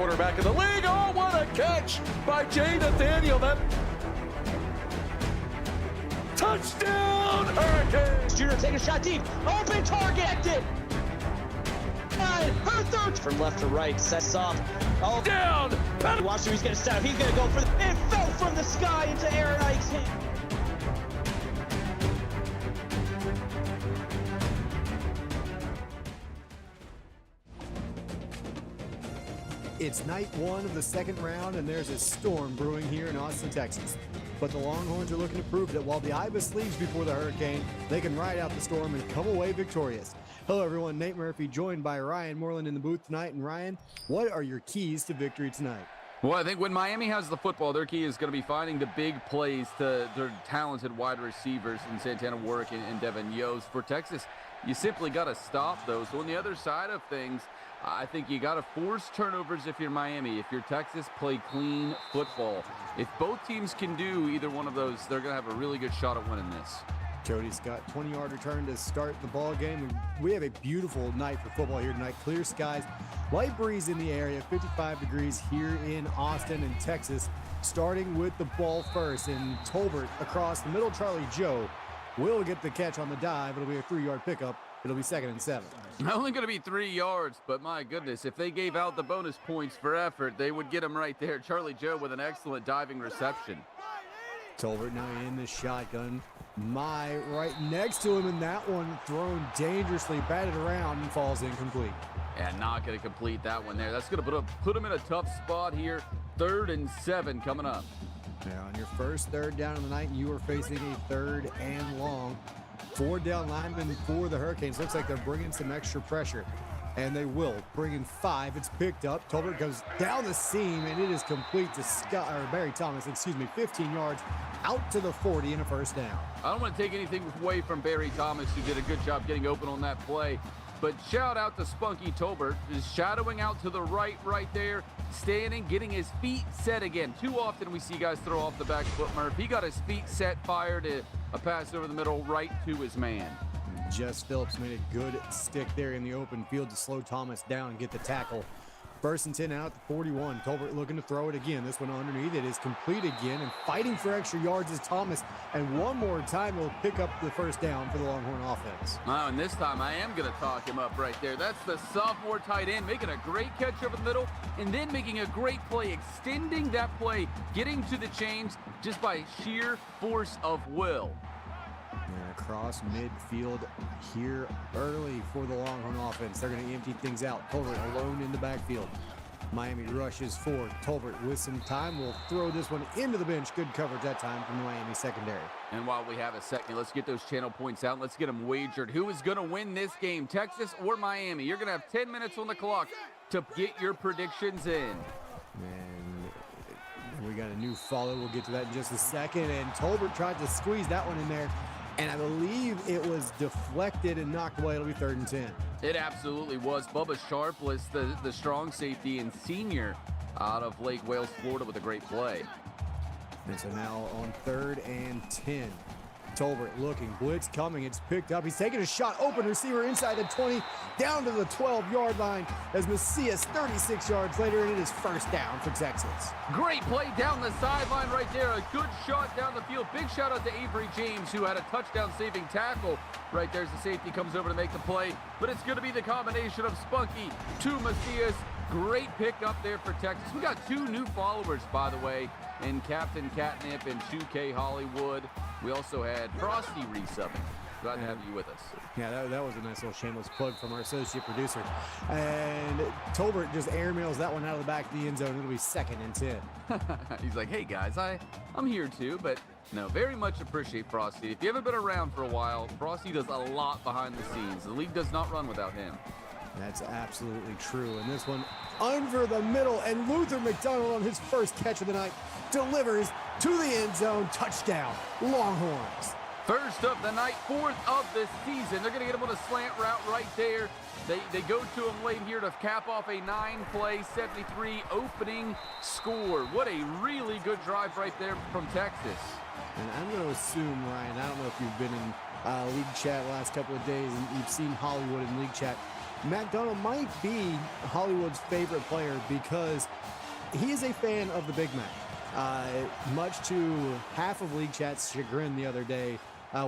quarterback in the league. Oh, what a catch by Jay Nathaniel. That touchdown, Hurricanes! Junior taking a shot deep. Open target. Her third from left to right. Sets off. Oh, Down! watch who he's going to set up. He's going to go for the... It fell from the sky into Aaron Ike's hand. It's night one of the second round, and there's a storm brewing here in Austin, Texas. But the Longhorns are looking to prove that while the Ibis leaves before the hurricane, they can ride out the storm and come away victorious. Hello, everyone. Nate Murphy, joined by Ryan Moreland in the booth tonight. And Ryan, what are your keys to victory tonight? Well, I think when Miami has the football, their key is going to be finding the big plays to their talented wide receivers in Santana Warwick and Devin Yost. For Texas, you simply got to stop those. So on the other side of things, I think you got to force turnovers if you're Miami. If you're Texas, play clean football. If both teams can do either one of those, they're going to have a really good shot at winning this. Cody Scott, 20-yard return to start the ball game. We have a beautiful night for football here tonight. Clear skies, light breeze in the area, 55 degrees here in Austin and Texas. Starting with the ball first, and Tolbert across the middle. Charlie Joe will get the catch on the dive. It'll be a 3-yard pickup. It'll be 2nd and 7. Not only going to be 3 yards, but my goodness, if they gave out the bonus points for effort, they would get them right there. Charlie Joe with an excellent diving reception. Tolbert now in the shotgun. Mai right next to him, and that one thrown dangerously, batted around and falls incomplete. And not going to complete that one there. That's going to put him in a tough spot here. 3rd and 7 coming up. Now on your first 3rd down of the night, you are facing a 3rd and long. 4 down linemen for the Hurricanes. Looks like they're bringing some extra pressure, and they will bring in 5. It's picked up. Tolbert goes down the seam, and it is complete to Barry Thomas, 15 yards out to the 40 and a 1st down. I don't want to take anything away from Barry Thomas, who did a good job getting open on that play. But shout out to Spunky Tolbert, is shadowing out to the right there, standing, getting his feet set again. Too often we see guys throw off the back foot, Murph. He got his feet set, fired a pass over the middle right to his man. Jess Phillips made a good stick there in the open field to slow Thomas down and get the tackle. 1st and 10 out at the 41. Tolbert looking to throw it again. This one underneath. It is complete again, and fighting for extra yards is Thomas. And one more time will pick up the 1st down for the Longhorn offense. Oh, and this time I am going to talk him up right there. That's the sophomore tight end making a great catch over the middle and then making a great play, extending that play, getting to the chains just by sheer force of will. And across midfield here early for the Longhorn offense. They're going to empty things out. Tolbert alone in the backfield. Miami rushes forward. Tolbert with some time will throw this one into the bench. Good coverage that time from the Miami secondary. And while we have a second, let's get those channel points out. Let's get them wagered. Who is going to win this game, Texas or Miami? You're going to have 10 minutes on the clock to get your predictions in. And we got a new follow. We'll get to that in just a second. And Tolbert tried to squeeze that one in there, and I believe it was deflected and knocked away. It'll be 3rd and 10. It absolutely was. Bubba Sharp was the strong safety and senior out of Lake Wales, Florida, with a great play. And so now on 3rd and 10. Tolbert looking, blitz coming, it's picked up. He's taking a shot, open receiver inside the 20, down to the 12-yard line as Macias 36 yards later, and it is 1st down for Texas. Great play down the sideline right there. A good shot down the field. Big shout out to Avery James, who had a touchdown-saving tackle right there as the safety comes over to make the play. But it's going to be the combination of Spunky to Macias. Great pick up there for Texas. We got 2 new followers, by the way, in Captain Catnip and 2K Hollywood. We also had Frosty resubbing. Glad to have you with us. Yeah, that was a nice little shameless plug from our associate producer. And Tolbert just airmails that one out of the back of the end zone. It'll be 2nd and 10. He's like, hey guys, I'm here too, but no, very much appreciate Frosty. If you haven't been around for a while, Frosty does a lot behind the scenes. The league does not run without him. That's absolutely true. And this one under the middle, and Luther McDonald on his first catch of the night delivers to the end zone. Touchdown, Longhorns. First of the night, 4th of the season. They're going to get him on a slant route right there. They go to him late here to cap off a 9-play, 73 opening score. What a really good drive right there from Texas. And I'm going to assume, Ryan, I don't know if you've been in league chat last couple of days and you've seen Hollywood in league chat. McDonald might be Hollywood's favorite player because he is a fan of the Big Mac. Much to half of League Chat's chagrin the other day,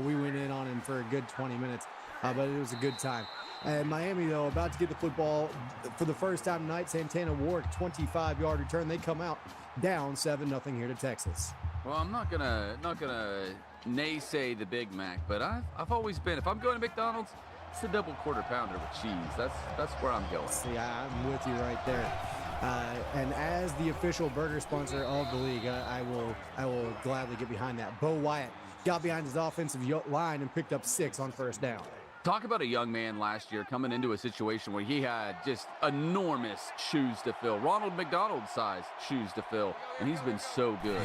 we went in on him for a good 20 minutes, but it was a good time. And Miami, though, about to get the football for the first time tonight. Santana Warwick, 25-yard return. They come out down 7-0 here to Texas. Well, I'm not gonna naysay the Big Mac, but I've always been, if I'm going to McDonald's, it's a double quarter pounder with cheese. That's where I'm going. See, I'm with you right there. And as the official burger sponsor of the league, I will gladly get behind that. Bo Wyatt got behind his offensive line and picked up 6 on first down. Talk about a young man last year coming into a situation where he had just enormous shoes to fill. Ronald McDonald-sized shoes to fill, and he's been so good.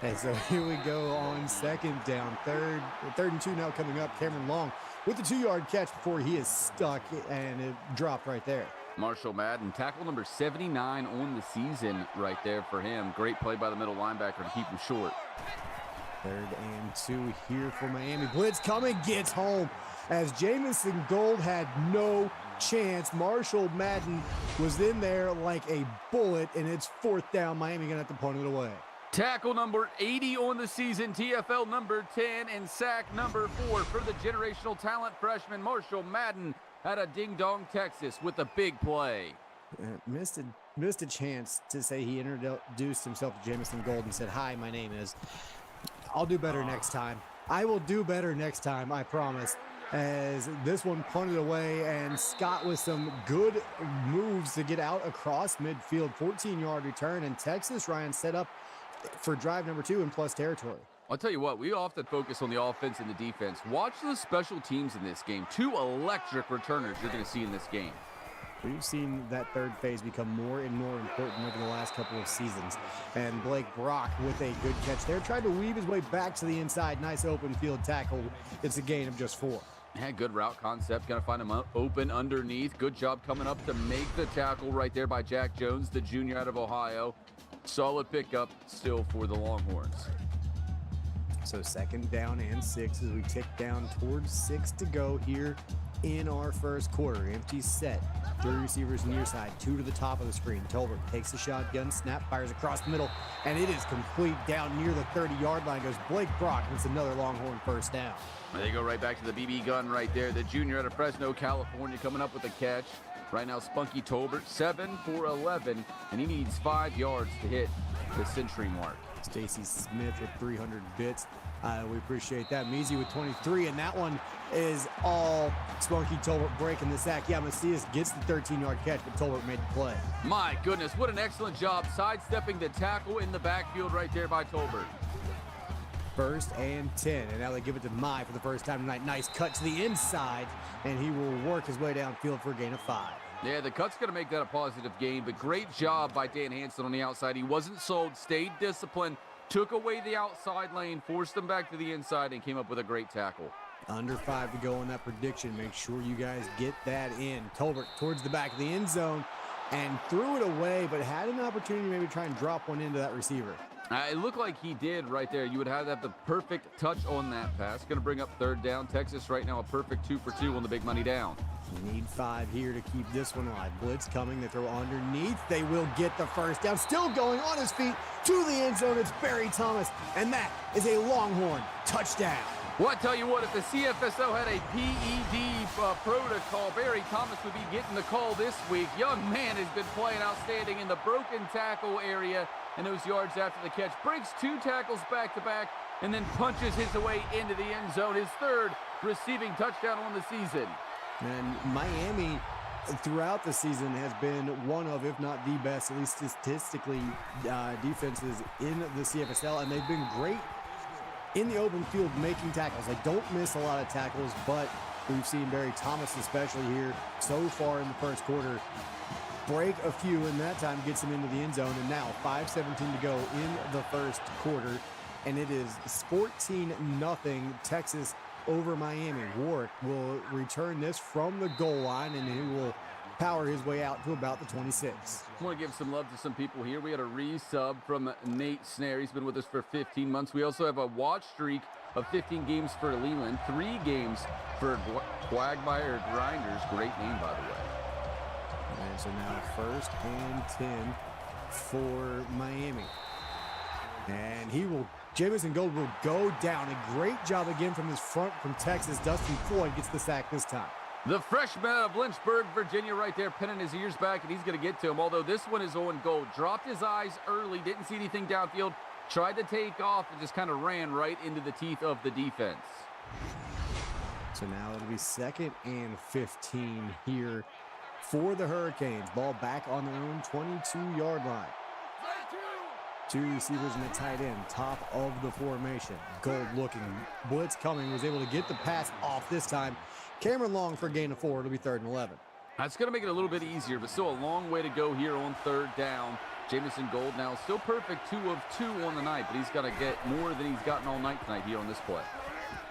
And so here we go on second down. Third and 2 now coming up. Cameron Long with the 2-yard catch before he is stuck, and it dropped right there. Marshall Madden, tackle number 79 on the season right there for him. Great play by the middle linebacker to keep him short. 3rd and 2 here for Miami. Blitz coming, gets home as Jamison Gold had no chance. Marshall Madden was in there like a bullet, and it's 4th down. Miami gonna have to punt it away. Tackle number 80 on the season, TFL number 10, and sack number 4 for the generational talent freshman Marshall Madden out of Ding Dong, Texas, with a big play. Missed a chance to say he introduced himself to Jamison Gold and said, "Hi, my name is." I'll do better next time. I will do better next time, I promise. As this one punted away, and Scott with some good moves to get out across midfield. 14-yard return, and Texas, Ryan, set up for drive number 2 in plus territory. I'll tell you what, we often focus on the offense and the defense. Watch the special teams in this game. 2 electric returners you're going to see in this game. We've seen that third phase become more and more important over the last couple of seasons. And Blake Brock with a good catch there. Tried to weave his way back to the inside. Nice open field tackle. It's a gain of just 4. Yeah, good route concept. Going to find him open underneath. Good job coming up to make the tackle right there by Jack Jones, the junior out of Ohio. Solid pickup still for the Longhorns. So 2nd down and 6 as we tick down towards 6 to go here in our first quarter. Empty set. 3 receivers near side, 2 to the top of the screen. Tolbert takes the shotgun, snap, fires across the middle, and it is complete down near the 30-yard line. Goes Blake Brock, and it's another Longhorn first down. They go right back to the BB gun right there. The junior out of Fresno, California, coming up with a catch. Right now, Spunky Tolbert, 7 for 11, and he needs 5 yards to hit the century mark. Stacy Smith with 300 bits. We appreciate that. Measy with 23, and that one is all Spunky Tolbert breaking the sack. Yeah, Macias gets the 13-yard catch, but Tolbert made the play. My goodness, what an excellent job sidestepping the tackle in the backfield right there by Tolbert. 1st and 10, and now they give it to Mai for the first time tonight. Nice cut to the inside, and he will work his way downfield for a gain of 5. Yeah, the cut's going to make that a positive gain, but great job by Dan Hansen on the outside. He wasn't sold, stayed disciplined, took away the outside lane, forced them back to the inside, and came up with a great tackle. Under 5 to go on that prediction. Make sure you guys get that in. Tolbert towards the back of the end zone and threw it away, but had an opportunity to maybe try and drop one into that receiver. It looked like he did right there. You would have to have the perfect touch on that pass. Going to bring up 3rd down. Texas right now a perfect 2 for 2 on the big money down. You need 5 here to keep this one alive. Blitz coming. They throw underneath. They will get the first down. Still going on his feet to the end zone. It's Barry Thomas, and that is a Longhorn touchdown. Well, I tell you what, if the CFSL had a PED protocol, Barry Thomas would be getting the call this week. Young man has been playing outstanding in the broken tackle area and those yards after the catch. Breaks 2 tackles back-to-back and then punches his way into the end zone. His 3rd receiving touchdown on the season. And Miami, throughout the season, has been one of, if not the best, at least statistically, defenses in the CFSL, and they've been great in the open field making tackles. They don't miss a lot of tackles, but we've seen Barry Thomas, especially here so far in the first quarter, break a few, and that time gets him into the end zone. And now 5:17 to go in the first quarter, and it is 14-0 Texas over Miami. Warwick will return this from the goal line, and he will power his way out to about the 26. I want to give some love to some people here. We had a resub from Nate Snare. He's been with us for 15 months. We also have a watch streak of 15 games for Leland, 3 games for Quagmire Grinders. Great name, by the way. And so now 1st and 10 for Miami. And Jamison Gold will go down. A great job again from his front from Texas. Dustin Floyd gets the sack this time. The freshman out of Lynchburg, Virginia, right there, pinning his ears back, and he's going to get to him. Although this one is Owen Gold. Dropped his eyes early, didn't see anything downfield, tried to take off, and just kind of ran right into the teeth of the defense. So now it'll be 2nd and 15 here for the Hurricanes. Ball back on their own 22-yard line. 2 receivers and a tight end, top of the formation. Gold looking, blitz coming, was able to get the pass off this time. Cameron Long for a gain of 4. It'll be 3rd and 11. That's going to make it a little bit easier, but still a long way to go here on 3rd down. Jamison Gold now still perfect, 2 of 2 on the night, but he's got to get more than he's gotten all night tonight here on this play.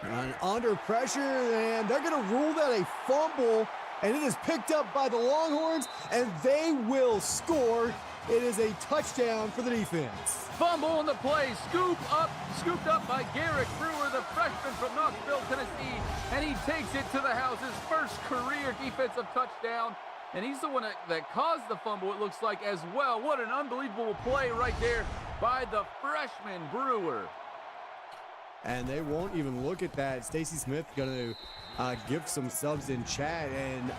And under pressure, and they're going to rule that a fumble, and it is picked up by the Longhorns, and they will score. It is a touchdown for the defense. Fumble on the play, scooped up by Garrett Brewer, the freshman from Knoxville, Tennessee, and he takes it to the house, his first career defensive touchdown, and he's the one that caused the fumble, it looks like, as well. What an unbelievable play right there by the freshman Brewer. And they won't even look at that. Stacy Smith going to give some subs in chat, and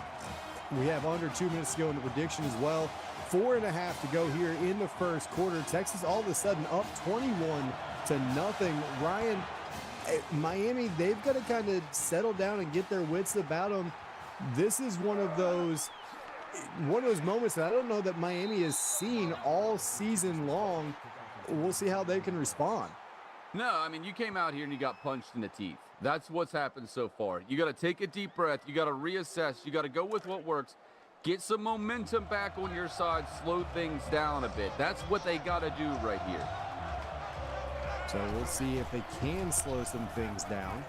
we have under 2 minutes to go in the prediction as well. 4.5 to go here in the first quarter. Texas all of a sudden up 21-0. Ryan, Miami, they've got to kind of settle down and get their wits about them. This is one of those moments that I don't know that Miami has seen all season long. We'll see how they can respond. No, I mean, you came out here and you got punched in the teeth. That's what's happened so far. You got to take a deep breath. You got to reassess. You got to go with what works. Get some momentum back on your side. Slow things down a bit. That's what they got to do right here. So we'll see if they can slow some things down.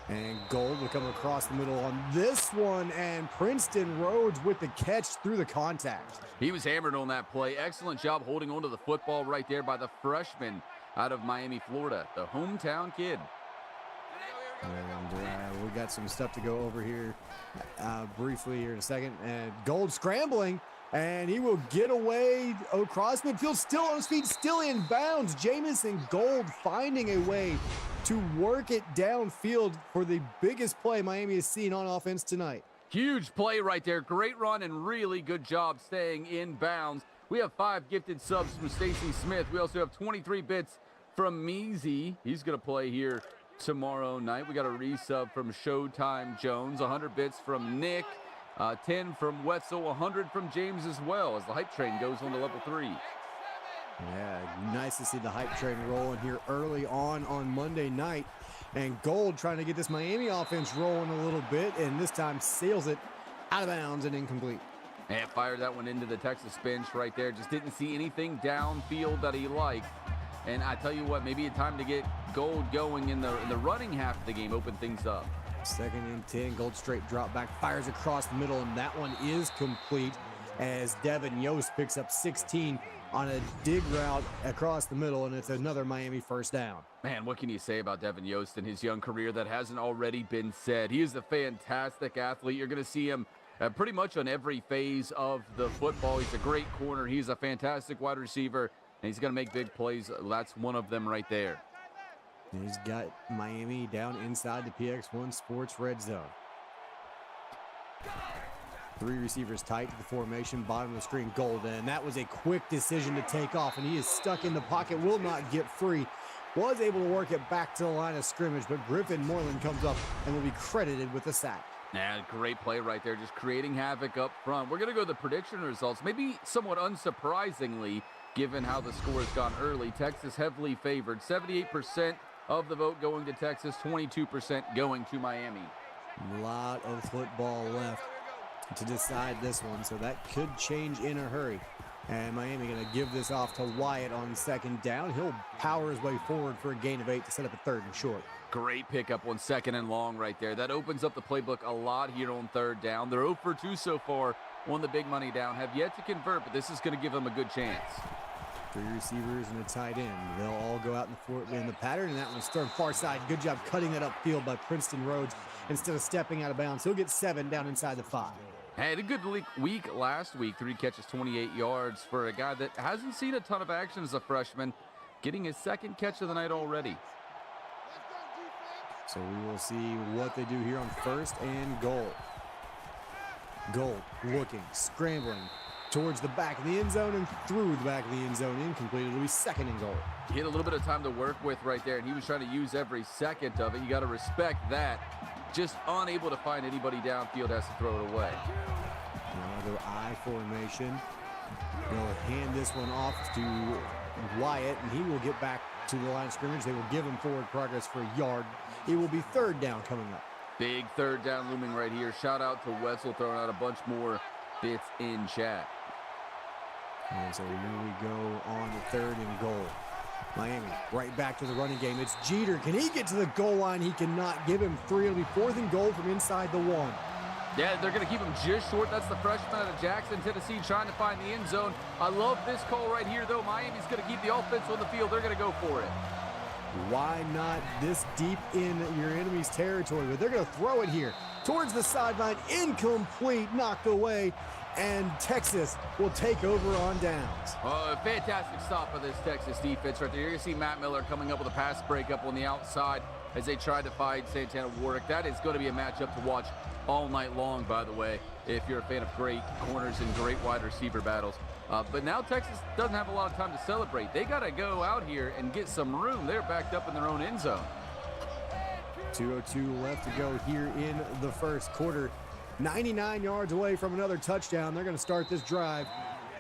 And Gold will come across the middle on this one, and Princeton Rhodes with the catch through the contact. He was hammered on that play. Excellent job holding onto the football right there by the freshman out of Miami, Florida, the hometown kid. And we got some stuff to go over here briefly here in a second. And Gold scrambling, and he will get away across midfield, still on his feet, still in bounds. Jamison Gold finding a way to work it downfield for the biggest play Miami has seen on offense tonight. Huge play right there. Great run and really good job staying in bounds. We have 5 gifted subs from Stacy Smith. We also have 23 bits from Measy. He's going to play here tomorrow night. We got a resub from Showtime Jones, 100 bits from Nick, 10 from Wetzel, 100 from James as well, as the hype train goes on to level 3. Yeah, nice to see the hype train rolling here early on Monday night. And Gold trying to get this Miami offense rolling a little bit, and this time sails it out of bounds and incomplete. And fired that one into the Texas bench right there. Just didn't see anything downfield that he liked. And I tell you what, maybe a time to get Gold going in the running half of the game, open things up. 2nd and 10, Gold straight drop back, fires across the middle, and that one is complete as Devin Yost picks up 16 on a dig route across the middle, and it's another Miami first down. Man, what can you say about Devin Yost and his young career that hasn't already been said? He is a fantastic athlete. You're going to see him pretty much on every phase of the football. He's a great corner. He's a fantastic wide receiver. And he's going to make big plays. That's one of them right there. He's got Miami down inside the PX1 Sports red zone. 3 receivers tight to the formation, bottom of the screen, Gold. And that was a quick decision to take off, and he is stuck in the pocket, will not get free. Was able to work it back to the line of scrimmage, but Griffin Moreland comes up and will be credited with a sack. Yeah, great play right there, just creating havoc up front. We're going to go to the prediction results. Maybe somewhat unsurprisingly, given how the score has gone early, Texas heavily favored. 78% of the vote going to Texas, 22% going to Miami. A lot of football left to decide this one, so that could change in a hurry. And Miami going to give this off to Wyatt on 2nd down. He'll power his way forward for a gain of 8 to set up a 3rd and short. Great pickup on 2nd and long right there. That opens up the playbook a lot here on 3rd down. They're 0 for 2 so far on the big money down. Have yet to convert, but this is going to give them a good chance. Three receivers and a tight end. They'll all go out in the pattern, and that one's thrown far side. Good job cutting that upfield by Princeton Rhodes instead of stepping out of bounds. He'll get 7 down inside the 5. Had a good week last week. 3 catches, 28 yards for a guy that hasn't seen a ton of action as a freshman, getting his 2nd catch of the night already. So we will see what they do here on 1st and goal. Goal, looking, scrambling towards the back of the end zone and through the back of the end zone. Incomplete. It'll be 2nd and goal. He had a little bit of time to work with right there, and he was trying to use every second of it. You got to respect that. Just unable to find anybody downfield, has to throw it away. Now they'll I formation. They'll hand this one off to Wyatt, and he will get back to the line of scrimmage. They will give him forward progress for a yard. It will be 3rd down coming up. Big 3rd down looming right here. Shout out to Wetzel throwing out a bunch more bits in chat. And so here we go on the 3rd and goal. Miami right back to the running game. It's Jeter. Can he get to the goal line? He cannot. Give him 3. It'll be 4th and goal from inside the 1. Yeah, they're going to keep him just short. That's the freshman out of Jackson, Tennessee, trying to find the end zone. I love this call right here, though. Miami's going to keep the offense on the field. They're going to go for it. Why not this deep in your enemy's territory? But they're going to throw it here towards the sideline. Incomplete, knocked away. And Texas will take over on downs. Oh, fantastic stop of this Texas defense right there. You're going to see Matt Miller coming up with a pass breakup on the outside as they try to find Santana Warwick. That is going to be a matchup to watch all night long, by the way, if you're a fan of great corners and great wide receiver battles. But now Texas doesn't have a lot of time to celebrate. They got to go out here and get some room. They're backed up in their own end zone. 2:02 left to go here in the 1st quarter. 99 yards away from another touchdown. They're going to start this drive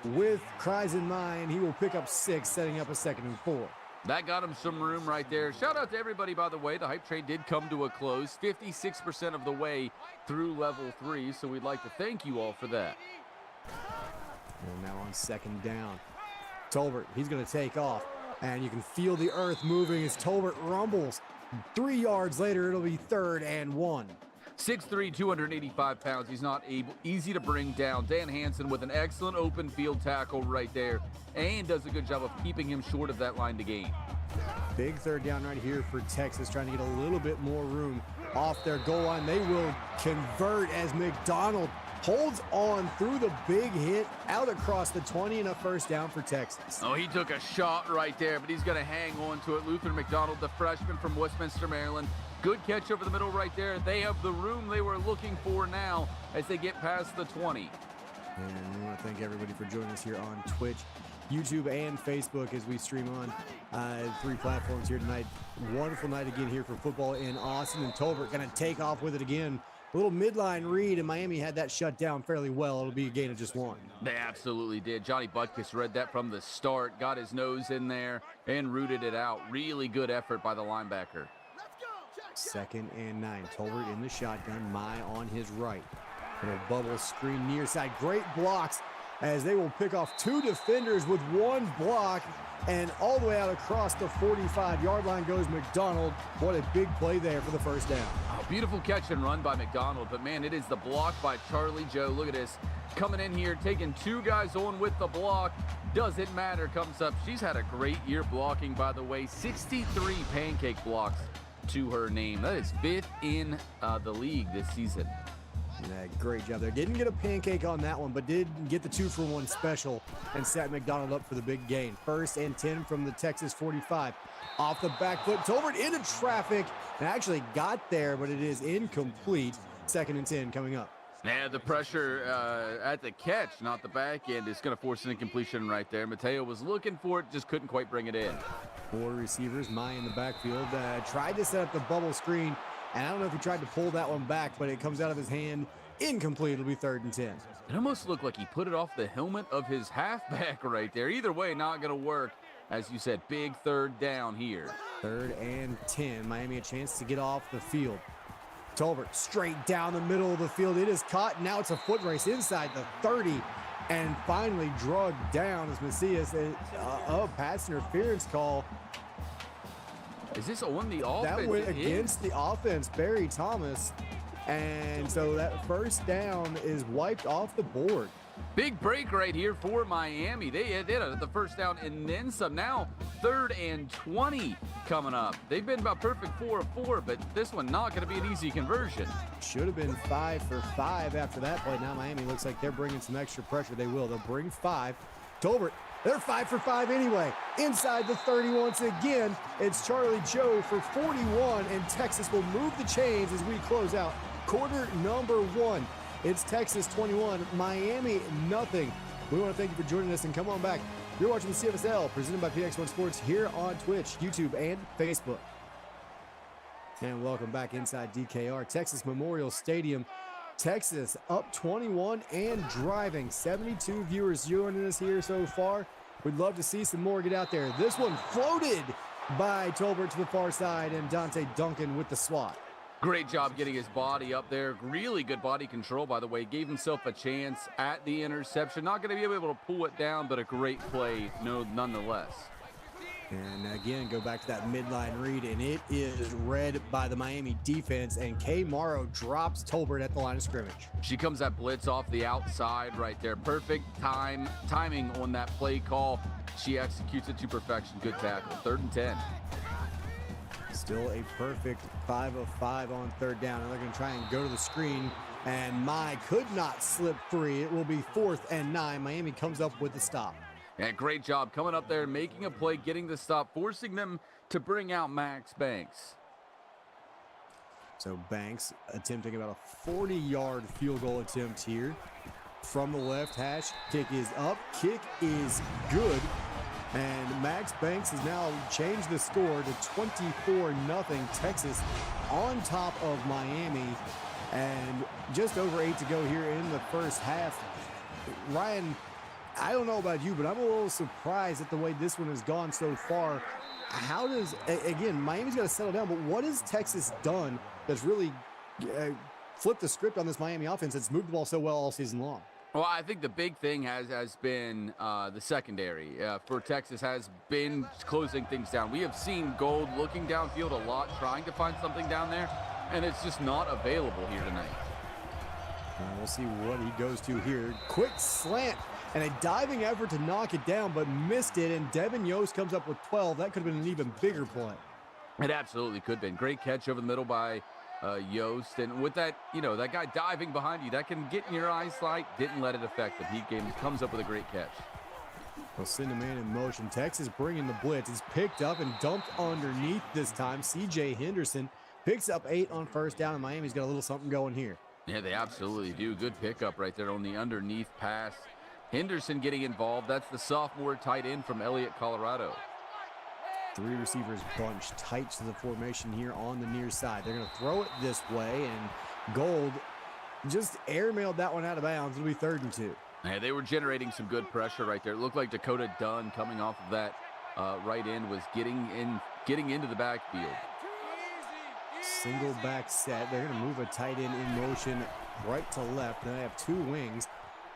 with Kreis in mind. He will pick up 6, setting up a 2nd and 4. That got him some room right there. Shout out to everybody, by the way. The hype train did come to a close, 56% of the way through level 3, so we'd like to thank you all for that. And now on 2nd down, Tolbert, he's going to take off, and you can feel the earth moving as Tolbert rumbles. 3 yards later, it'll be 3rd and 1. 6'3", 285 pounds. He's not easy to bring down. Dan Hansen with an excellent open field tackle right there, and does a good job of keeping him short of that line to gain. Big 3rd down right here for Texas, trying to get a little bit more room off their goal line. They will convert as McDonald holds on through the big hit out across the 20, and a 1st down for Texas. Oh, he took a shot right there, but he's going to hang on to it. Luther McDonald, the freshman from Westminster, Maryland. Good catch over the middle right there. They have the room they were looking for now as they get past the 20. And we want to thank everybody for joining us here on Twitch, YouTube, and Facebook as we stream on 3 platforms here tonight. Wonderful night again here for football in Austin. And Tolbert going to take off with it again. A little midline read, and Miami had that shut down fairly well. It'll be a gain of just 1. They absolutely did. Johnny Butkus read that from the start, got his nose in there, and rooted it out. Really good effort by the linebacker. 2nd and 9. Tolbert in the shotgun. Mai on his right. Little bubble screen near side. Great blocks as they will pick off 2 defenders with 1 block. And all the way out across the 45-yard line goes McDonald. What a big play there for the 1st down. Oh, beautiful catch and run by McDonald. But, man, it is the block by Charlie Joe. Look at this. Coming in here, taking 2 guys on with the block. Doesn't matter. Comes up. She's had a great year blocking, by the way. 63 pancake blocks to her name. That is 5th in the league this season. Yeah, great job there. Didn't get a pancake on that one, but did get the 2-for-1 special and set McDonald up for the big gain. 1st and 10 from the Texas 45. Off the back foot, Tolbert into traffic and actually got there, but it is incomplete. 2nd and 10 coming up. Yeah, the pressure at the catch, not the back end, is going to force an incompletion right there. Mateo was looking for it, just couldn't quite bring it in. 4 receivers, Mai in the backfield. Tried to set up the bubble screen, and I don't know if he tried to pull that one back, but it comes out of his hand. Incomplete. It'll be 3rd and 10. It almost looked like he put it off the helmet of his halfback right there. Either way, not going to work. As you said, big 3rd down here. 3rd and 10. Miami a chance to get off the field. Tolbert straight down the middle of the field. It is caught. Now it's a foot race inside the 30 and finally drugged down as Macias. Pass interference call. Is this on the offense? That went against the offense, Barry Thomas. And so that 1st down is wiped off the board. Big break right here for Miami. They had the first down and then some. Now 3rd and 20 coming up. They've been about perfect 4 of 4, but this one not going to be an easy conversion. Should have been 5 for 5 after that play. Now Miami looks like they're bringing some extra pressure. They will. They'll bring 5. Tolbert, they're 5 for 5 anyway. Inside the 30 once again. It's Charlie Joe for 41, and Texas will move the chains as we close out quarter number 1. It's Texas 21, Miami nothing. We want to thank you for joining us, and come on back. You're watching the CFSL presented by PX1 Sports here on Twitch, YouTube, and Facebook. And welcome back inside DKR, Texas Memorial Stadium. Texas up 21 and driving. 72 viewers joining us here so far. We'd love to see some more get out there. This one floated by Tolbert to the far side, and Dante Duncan with the swat. Great job getting his body up there. Really good body control, by the way. Gave himself a chance at the interception. Not going to be able to pull it down, but a great play nonetheless. And again, go back to that midline read, and it is read by the Miami defense, and Kay Morrow drops Tolbert at the line of scrimmage. She comes that blitz off the outside right there. Perfect timing on that play call. She executes it to perfection. Good tackle. 3rd and 10. Still a perfect 5 of 5 on 3rd down, and they're going to try and go to the screen, and Mai could not slip free. It will be 4th and 9. Miami comes up with the stop. Yeah, great job coming up there, making a play, getting the stop, forcing them to bring out Max Banks. So Banks attempting about a 40-yard field goal attempt here from the left hash. Kick is up, kick is good. And Max Banks has now changed the score to 24-0. Texas on top of Miami. And just over 8 to go here in the first half. Ryan, I don't know about you, but I'm a little surprised at the way this one has gone so far. How does, again, Miami's got to settle down, but what has Texas done that's really flipped the script on this Miami offense that's moved the ball so well all season long? Well, I think the big thing has been the secondary for Texas has been closing things down. We have seen Gold looking downfield a lot, trying to find something down there, and it's just not available here tonight. And we'll see what he goes to here. Quick slant and a diving effort to knock it down, but missed it, and Devin Yost comes up with 12. That could have been an even bigger play. It absolutely could have been. Great catch over the middle by Yost, and with that, that guy diving behind you, that can get in your eyesight. Didn't let it affect him. He comes up with a great catch. They'll send a man in motion. Texas bringing the blitz. It's picked up and dumped underneath this time. CJ Henderson picks up 8 on 1st down, and Miami's got a little something going here. Yeah, they absolutely do. Good pickup right there on the underneath pass. Henderson getting involved. That's the sophomore tight end from Elliott, Colorado. 3 receivers bunched tight to the formation here on the near side. They're going to throw it this way, and Gold just airmailed that one out of bounds. It'll be 3rd and 2. Yeah, they were generating some good pressure right there. It looked like Dakota Dunn coming off of that right end was getting into the backfield. Single back set. They're going to move a tight end in motion right to left. Now they have 2 wings,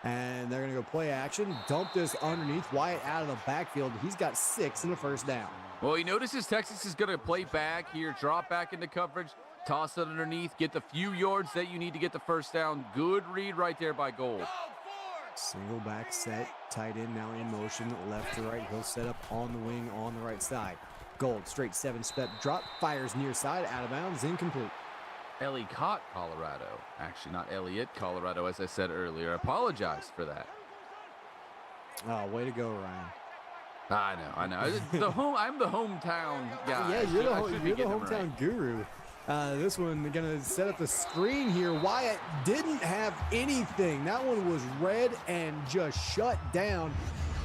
and they're going to go play action. Dump this underneath. Wyatt out of the backfield. He's got 6 in the 1st down. Well, he notices Texas is going to play back here, drop back into coverage, toss it underneath, get the few yards that you need to get the 1st down. Good read right there by Gold. Single back set, tight end now in motion, left to right. He'll set up on the wing on the right side. Gold, straight 7-step drop, fires near side, out of bounds, incomplete. Ellicott, Colorado. Actually, not Elliott, Colorado, as I said earlier. I apologize for that. Oh, way to go, Ryan. I know. I'm the hometown guy. Yeah, you're the hometown guru. This one, they're going to set up the screen here. Wyatt didn't have anything. That one was read and just shut down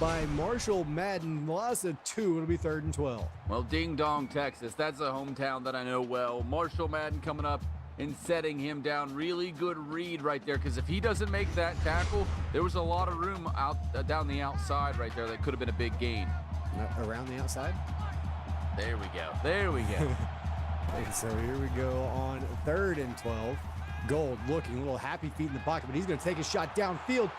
by Marshall Madden. Loss of 2. It'll be 3rd and 12. Well, ding dong, Texas. That's a hometown that I know well. Marshall Madden coming up and setting him down. Really good read right there, because if he doesn't make that tackle, there was a lot of room out down the outside right there that could have been a big gain. Around the outside? There we go. And so here we go on 3rd and 12. Gold looking a little happy feet in the pocket, but he's going to take a shot downfield.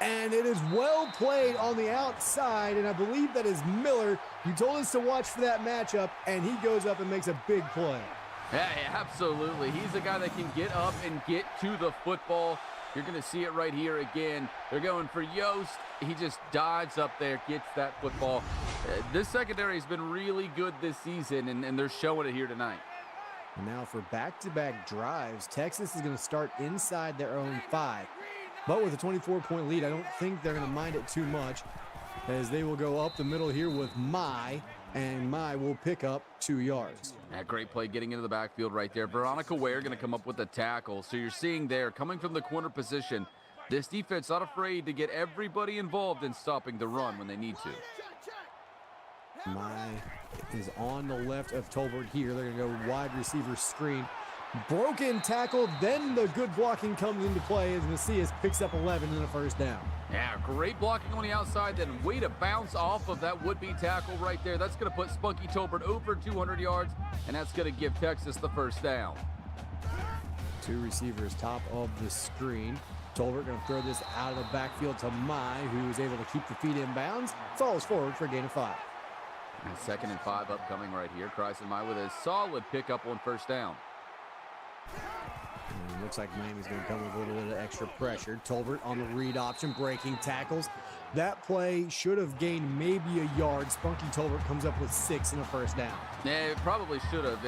And it is well played on the outside, and I believe that is Miller. You told us to watch for that matchup, and he goes up and makes a big play. Yeah, absolutely. He's the guy that can get up and get to the football. You're going to see it right here again. They're going for Yost. He just dives up there, gets that football. This secondary has been really good this season, and they're showing it here tonight. And now for back-to-back drives, Texas is going to start inside their own 5. But with a 24-point lead, I don't think they're going to mind it too much, as they will go up the middle here with Mai, and Mai will pick up 2 yards. That great play getting into the backfield right there. Veronica Ware going to come up with the tackle. So you're seeing there, coming from the corner position, this defense not afraid to get everybody involved in stopping the run when they need to. Mai is on the left of Tolbert here. They're going to go wide receiver screen. Broken tackle, then the good blocking comes into play as Macias picks up 11 in the first down. Yeah, great blocking on the outside, then way to bounce off of that would-be tackle right there. That's going to put Spunky Tolbert over 200 yards, and that's going to give Texas the first down. 2 receivers top of the screen. Tolbert going to throw this out of the backfield to Mai, who is able to keep the feet in bounds. Falls forward for a gain of 5. And 2nd and 5 upcoming right here. Kryson Mai with a solid pickup on first down. And it looks like Miami's going to come with a little bit of extra pressure. Tolbert on the read option, breaking tackles. That play should have gained maybe a yard. Spunky Tolbert comes up with 6 in a first down. Yeah, it probably should have,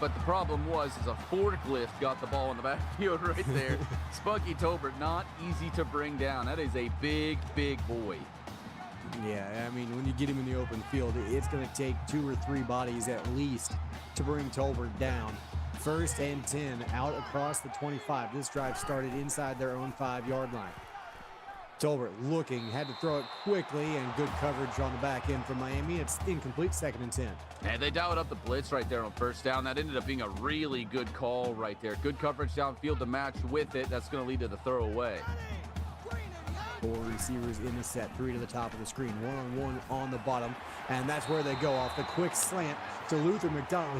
but the problem was is a forklift got the ball in the backfield right there. Spunky Tolbert, not easy to bring down. That is a big, big boy. Yeah, I mean, when you get him in the open field, it's going to take 2 or 3 bodies at least to bring Tolbert down. 1st and 10 out across the 25. This drive started inside their own 5-yard line. Tolbert looking, had to throw it quickly, and good coverage on the back end from Miami. It's incomplete, 2nd and 10. And they dialed up the blitz right there on first down. That ended up being a really good call right there. Good coverage downfield to match with it. That's going to lead to the throwaway. 4 receivers in the set, 3 to the top of the screen, 1-on-1 on the bottom, and that's where they go off the quick slant to Luther McDonald.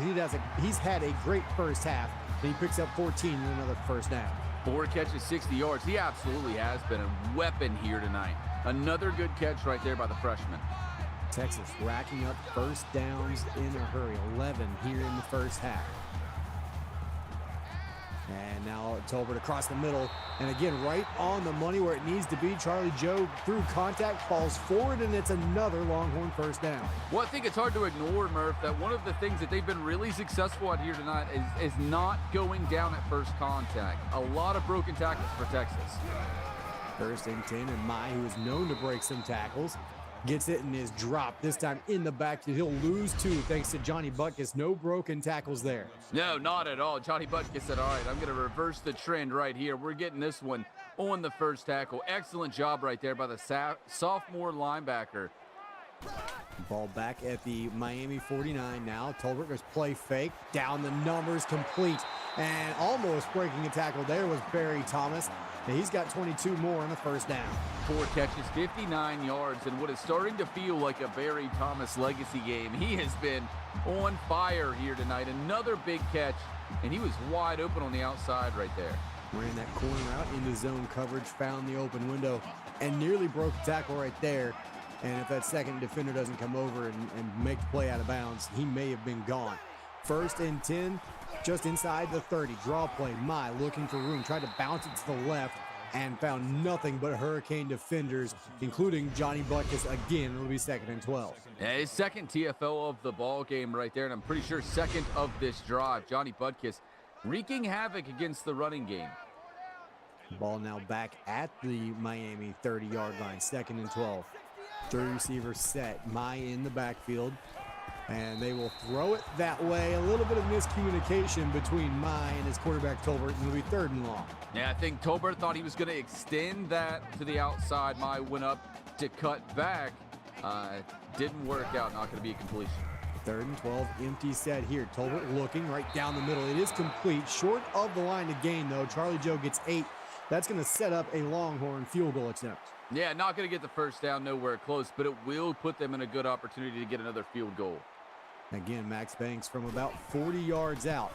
He's had a great first half, and he picks up 14 in another first down. 4 catches, 60 yards. He absolutely has been a weapon here tonight. Another good catch right there by the freshman. Texas racking up first downs in a hurry, 11 here in the first half. And now Tolbert across the middle, and again right on the money where it needs to be. Charlie Joe through contact falls forward, and it's another Longhorn first down. Well, I think it's hard to ignore, Murph, that one of the things that they've been really successful at here tonight is not going down at first contact. A lot of broken tackles for Texas. 1st and 10, and Mai, who is known to break some tackles, gets it and is dropped, this time in the backfield. He'll lose 2 thanks to Johnny Butkus. No broken tackles there. No, not at all. Johnny Butkus said, all right, I'm going to reverse the trend right here. We're getting this one on the first tackle. Excellent job right there by the sophomore linebacker. Ball back at the Miami 49 now. Tolbert goes play fake. Down the numbers, complete. And almost breaking a tackle there was Barry Thomas. And he's got 22 more on the first down. 4 catches, 59 yards, and what is starting to feel like a Barry Thomas legacy game. He has been on fire here tonight. Another big catch, and he was wide open on the outside right there. Ran that corner out into zone coverage, found the open window, and nearly broke the tackle right there. And if that second defender doesn't come over and make the play out of bounds, he may have been gone. 1st and 10, just inside the 30. Draw play, Mai looking for room, tried to bounce it to the left, and found nothing but Hurricane defenders, including Johnny Butkus again. It'll be 2nd and 12. Yeah, his 2nd TFL of the ball game right there, and I'm pretty sure 2nd of this drive. Johnny Butkus wreaking havoc against the running game. Ball now back at the Miami 30-yard line, 2nd and 12. 3 receivers set, Mai in the backfield, and they will throw it that way. A little bit of miscommunication between Mai and his quarterback Tolbert, and it'll be 3rd and long. Yeah, I think Tolbert thought he was going to extend that to the outside. Mai went up to cut back. Didn't work out, not going to be a completion. 3rd and 12, empty set here. Tolbert looking right down the middle. It is complete, short of the line to gain though. Charlie Joe gets 8. That's going to set up a Longhorn field goal attempt. Yeah, not going to get the first down, nowhere close, but it will put them in a good opportunity to get another field goal. Again, Max Banks from about 40 yards out.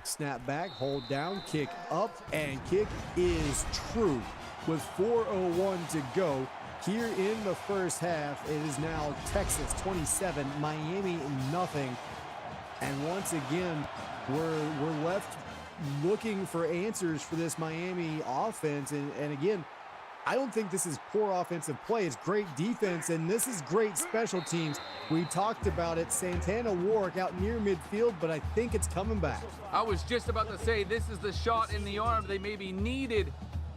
Snap back, hold down, kick up, and kick is true. With 4:01 to go here in the first half, it is now Texas 27, Miami nothing. And once again, we're left looking for answers for this Miami offense. And again, I don't think this is poor offensive play. It's great defense, and this is great special teams. We talked about it. Santana Warwick out near midfield, but I think it's coming back. I was just about to say, this is the shot in the arm they maybe needed,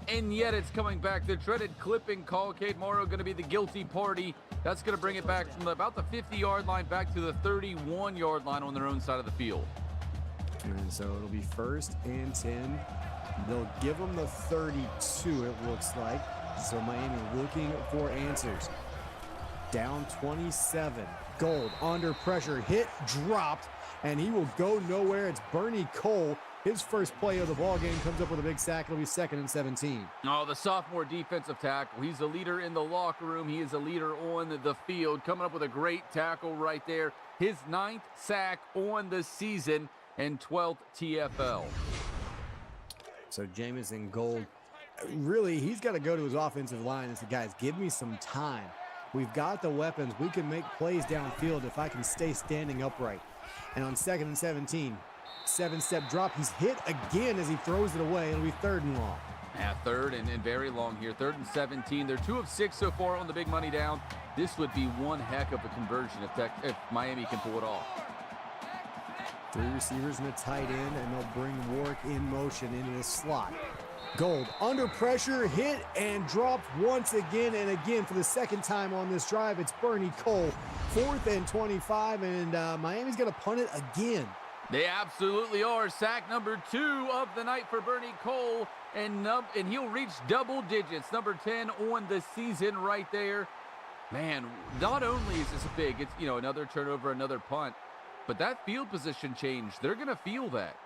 and yet it's coming back. The dreaded clipping call. Cade Morrow going to be the guilty party. That's going to bring it back from about the 50-yard line back to the 31-yard line on their own side of the field. And so it'll be 1st and 10. They'll give them the 32, it looks like. So Miami looking for answers. Down 27. Gold under pressure. Hit, dropped, and he will go nowhere. It's Bernie Cole. His first play of the ball game comes up with a big sack. It'll be 2nd and 17. Oh, the sophomore defensive tackle. He's a leader in the locker room. He is a leader on the field. Coming up with a great tackle right there. His 9th sack on the season and 12th TFL. So Jamison Gold, really, he's got to go to his offensive line and say, guys, give me some time. We've got the weapons. We can make plays downfield if I can stay standing upright. And on 2nd and 17, 7-step drop. He's hit again as he throws it away. It'll be 3rd and long. Yeah, 3rd and very long here. 3rd and 17. They're 2 of 6 so far on the big money down. This would be one heck of a conversion if Miami can pull it off. 3 receivers and a tight end, and they'll bring Warwick in motion into the slot. Gold under pressure, hit and dropped once again and again for the 2nd time on this drive. It's Bernie Cole, 4th and 25, and Miami's going to punt it again. They absolutely are. Sack number 2 of the night for Bernie Cole, and he'll reach double digits. Number 10 on the season right there. Man, not only is this big, it's, another turnover, another punt, but that field position change, they're going to feel that.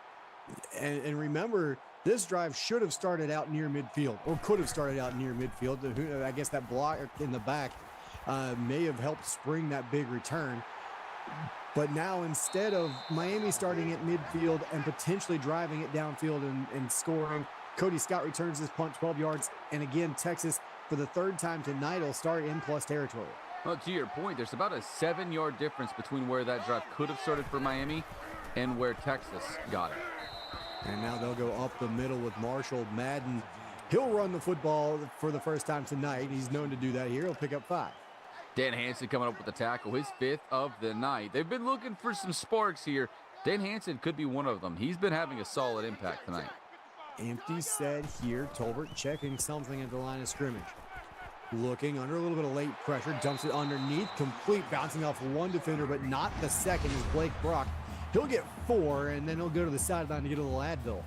And remember, this drive should have started out near midfield, or could have started out near midfield. I guess that block in the back may have helped spring that big return. But now, instead of Miami starting at midfield and potentially driving it downfield and scoring, Cody Scott returns his punt 12 yards. And again, Texas, for the 3rd time tonight, will start in plus territory. Well, to your point, there's about a 7-yard difference between where that drive could have started for Miami and where Texas got it. And now they'll go up the middle with Marshall Madden. He'll run the football for the first time tonight. He's known to do that here. He'll pick up 5. Dan Hansen coming up with the tackle, his 5th of the night. They've been looking for some sparks here. Dan Hansen could be one of them. He's been having a solid impact tonight. Empty set here. Tolbert checking something at the line of scrimmage. Looking under a little bit of late pressure. Dumps it underneath. Complete, bouncing off one defender, but not the second, is Blake Brock. He'll get 4, and then he'll go to the sideline to get a little Advil.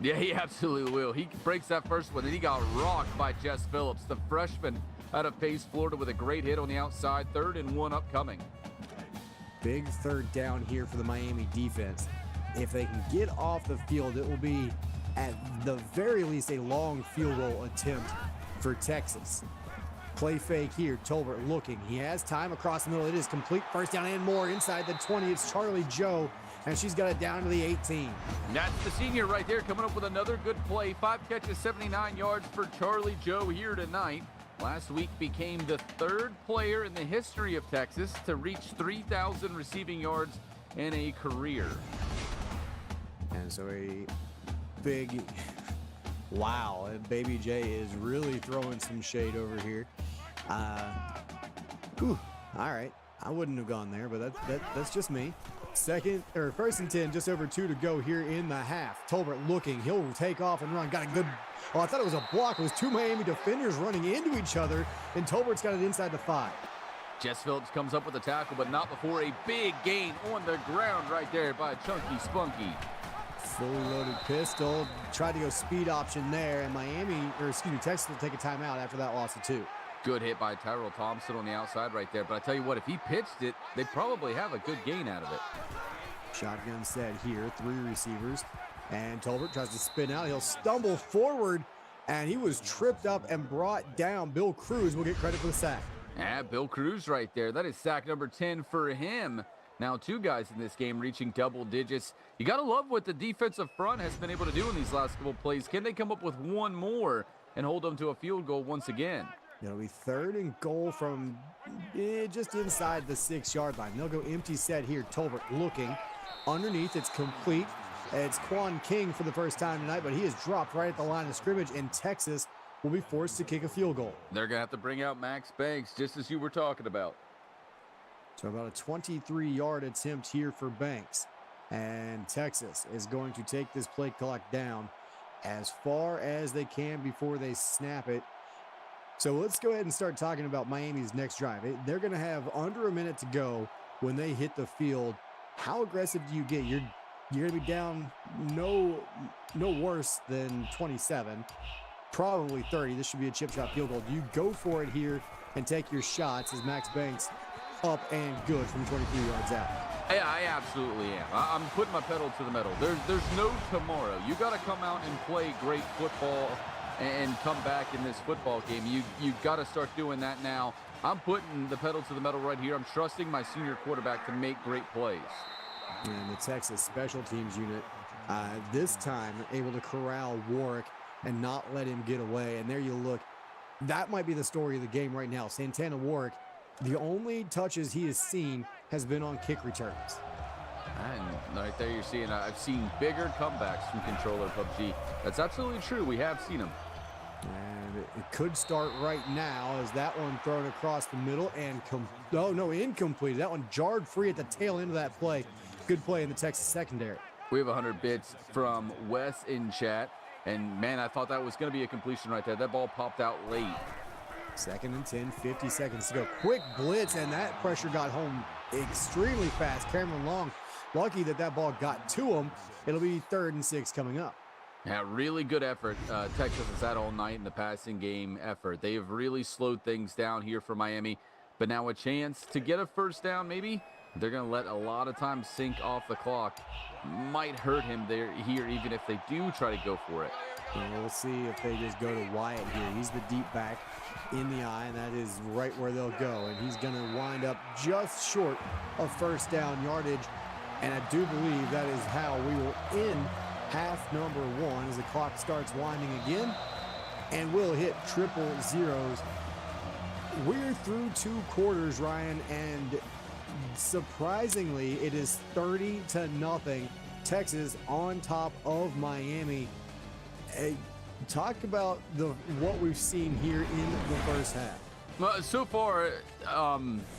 Yeah, he absolutely will. He breaks that first one, and he got rocked by Jess Phillips, the freshman out of Pace, Florida, with a great hit on the outside. 3rd and 1 upcoming. Big 3rd down here for the Miami defense. If they can get off the field, it will be, at the very least, a long field goal attempt for Texas. Play fake here. Tolbert looking. He has time across the middle. It is complete. 1st down and more inside the 20. It's Charlie Joe, and she's got it down to the 18. That's the senior right there coming up with another good play. 5 catches, 79 yards for Charlie Joe here tonight. Last week became the 3rd player in the history of Texas to reach 3,000 receiving yards in a career. And so a big, wow, Baby J is really throwing some shade over here. All right, I wouldn't have gone there, but that's just me. 1st and 10, just over 2 to go here in the half. Tolbert looking, he'll take off and run. Got a good, I thought it was a block. It was 2 Miami defenders running into each other, and Tolbert's got it inside the 5. Jess Phillips comes up with the tackle, but not before a big gain on the ground right there by Chunky Spunky. Fully loaded pistol, tried to go speed option there, and Texas will take a timeout after that loss of 2. Good hit by Tyrell Thompson on the outside right there. But I tell you what, if he pitched it, they probably have a good gain out of it. Shotgun set here, 3 receivers. And Tolbert tries to spin out. He'll stumble forward, and he was tripped up and brought down. Bill Cruz will get credit for the sack. Yeah, Bill Cruz right there. That is sack number 10 for him. Now 2 guys in this game reaching double digits. You got to love what the defensive front has been able to do in these last couple plays. Can they come up with 1 more and hold them to a field goal once again? It'll be 3rd and goal from just inside the 6-yard line. They'll go empty set here. Tolbert looking underneath. It's complete. It's Quan King for the first time tonight, but he is dropped right at the line of scrimmage, and Texas will be forced to kick a field goal. They're going to have to bring out Max Banks, just as you were talking about. So about a 23-yard attempt here for Banks. And Texas is going to take this play clock down as far as they can before they snap it. So let's go ahead and start talking about Miami's next drive. They're going to have under a minute to go when they hit the field. How aggressive do you get? You're going to be down no worse than 27, probably 30. This should be a chip shot field goal. Do you go for it here and take your shots as Max Banks up and good from 23 yards out? Yeah, I absolutely am. I'm putting my pedal to the metal. There's no tomorrow. You got to come out and play great football and come back in this football game. You got to start doing that now. I'm putting the pedal to the metal right here. I'm trusting my senior quarterback to make great plays. And the Texas special teams unit this time able to corral Warwick and not let him get away. And there you look. That might be the story of the game right now. Santana Warwick, the only touches he has seen has been on kick returns. And right there you're seeing, I've seen bigger comebacks from controller PUBG. That's absolutely true. We have seen them. And it could start right now as that one thrown across the middle and incomplete. That one jarred free at the tail end of that play. Good play in the Texas secondary. We have 100 bits from Wes in chat. And man, I thought that was going to be a completion right there. That ball popped out late. 2nd and 10, 50 seconds to go. Quick blitz, and that pressure got home extremely fast. Cameron Long, lucky that ball got to him. It'll be 3rd and 6 coming up. Yeah, really good effort. Texas has had all night in the passing game effort. They have really slowed things down here for Miami. But now a chance to get a first down, maybe. They're going to let a lot of time sink off the clock. Might hurt him here, even if they do try to go for it. And we'll see if they just go to Wyatt here. He's the deep back in the eye, and that is right where they'll go. And he's going to wind up just short of first down yardage. And I do believe that is how we will end half number 1 as the clock starts winding again. And we'll hit triple zeros. We're through 2 quarters, Ryan, and surprisingly, it is 30-0. Texas on top of Miami. Talk about what we've seen here in the first half. Well, so far,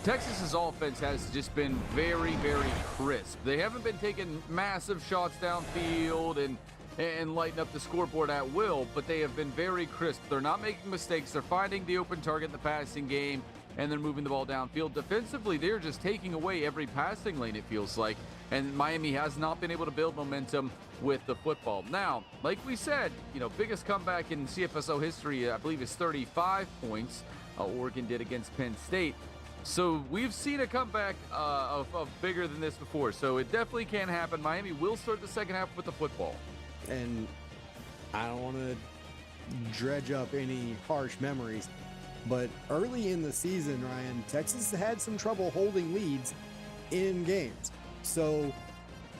Texas's offense has just been very, very crisp. They haven't been taking massive shots downfield and lighting up the scoreboard at will, but they have been very crisp. They're not making mistakes. They're finding the open target in the passing game, and then moving the ball downfield. Defensively, they're just taking away every passing lane, it feels like. And Miami has not been able to build momentum with the football. Now, like we said, biggest comeback in CFSL history, I believe, is 35 points. Oregon did against Penn State. So we've seen a comeback of bigger than this before. So it definitely can happen. Miami will start the second half with the football. And I don't want to dredge up any harsh memories, but early in the season, Ryan, Texas had some trouble holding leads in games. So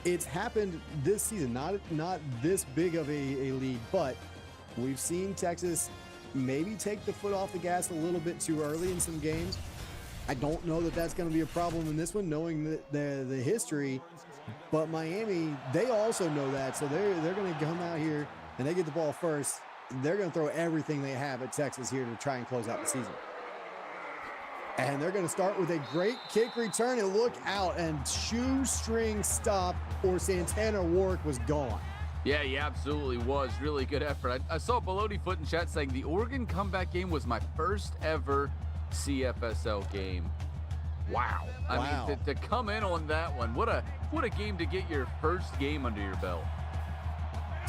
it's happened this season, not this big of a lead, but we've seen Texas maybe take the foot off the gas a little bit too early in some games. I don't know that that's going to be a problem in this one, knowing the history, but Miami, they also know that, so they're going to come out here and they get the ball first. They're going to throw everything they have at Texas here to try and close out the season. And they're going to start with a great kick return, and look out, and shoestring stop, or Santana Warwick was gone. Yeah, he absolutely was. Really good effort. I saw Baloney Foot in chat saying the Oregon comeback game was my first ever CFSL game. Wow. I mean, to come in on that one, what a game to get your first game under your belt.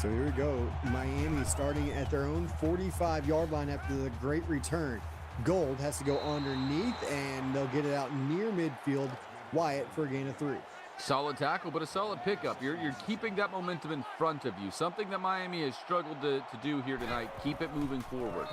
So here we go. Miami starting at their own 45-yard line after the great return. Gold has to go underneath, and they'll get it out near midfield. Wyatt for a gain of 3. Solid tackle, but a solid pickup. You're keeping that momentum in front of you, something that Miami has struggled to do here tonight. Keep it moving forward.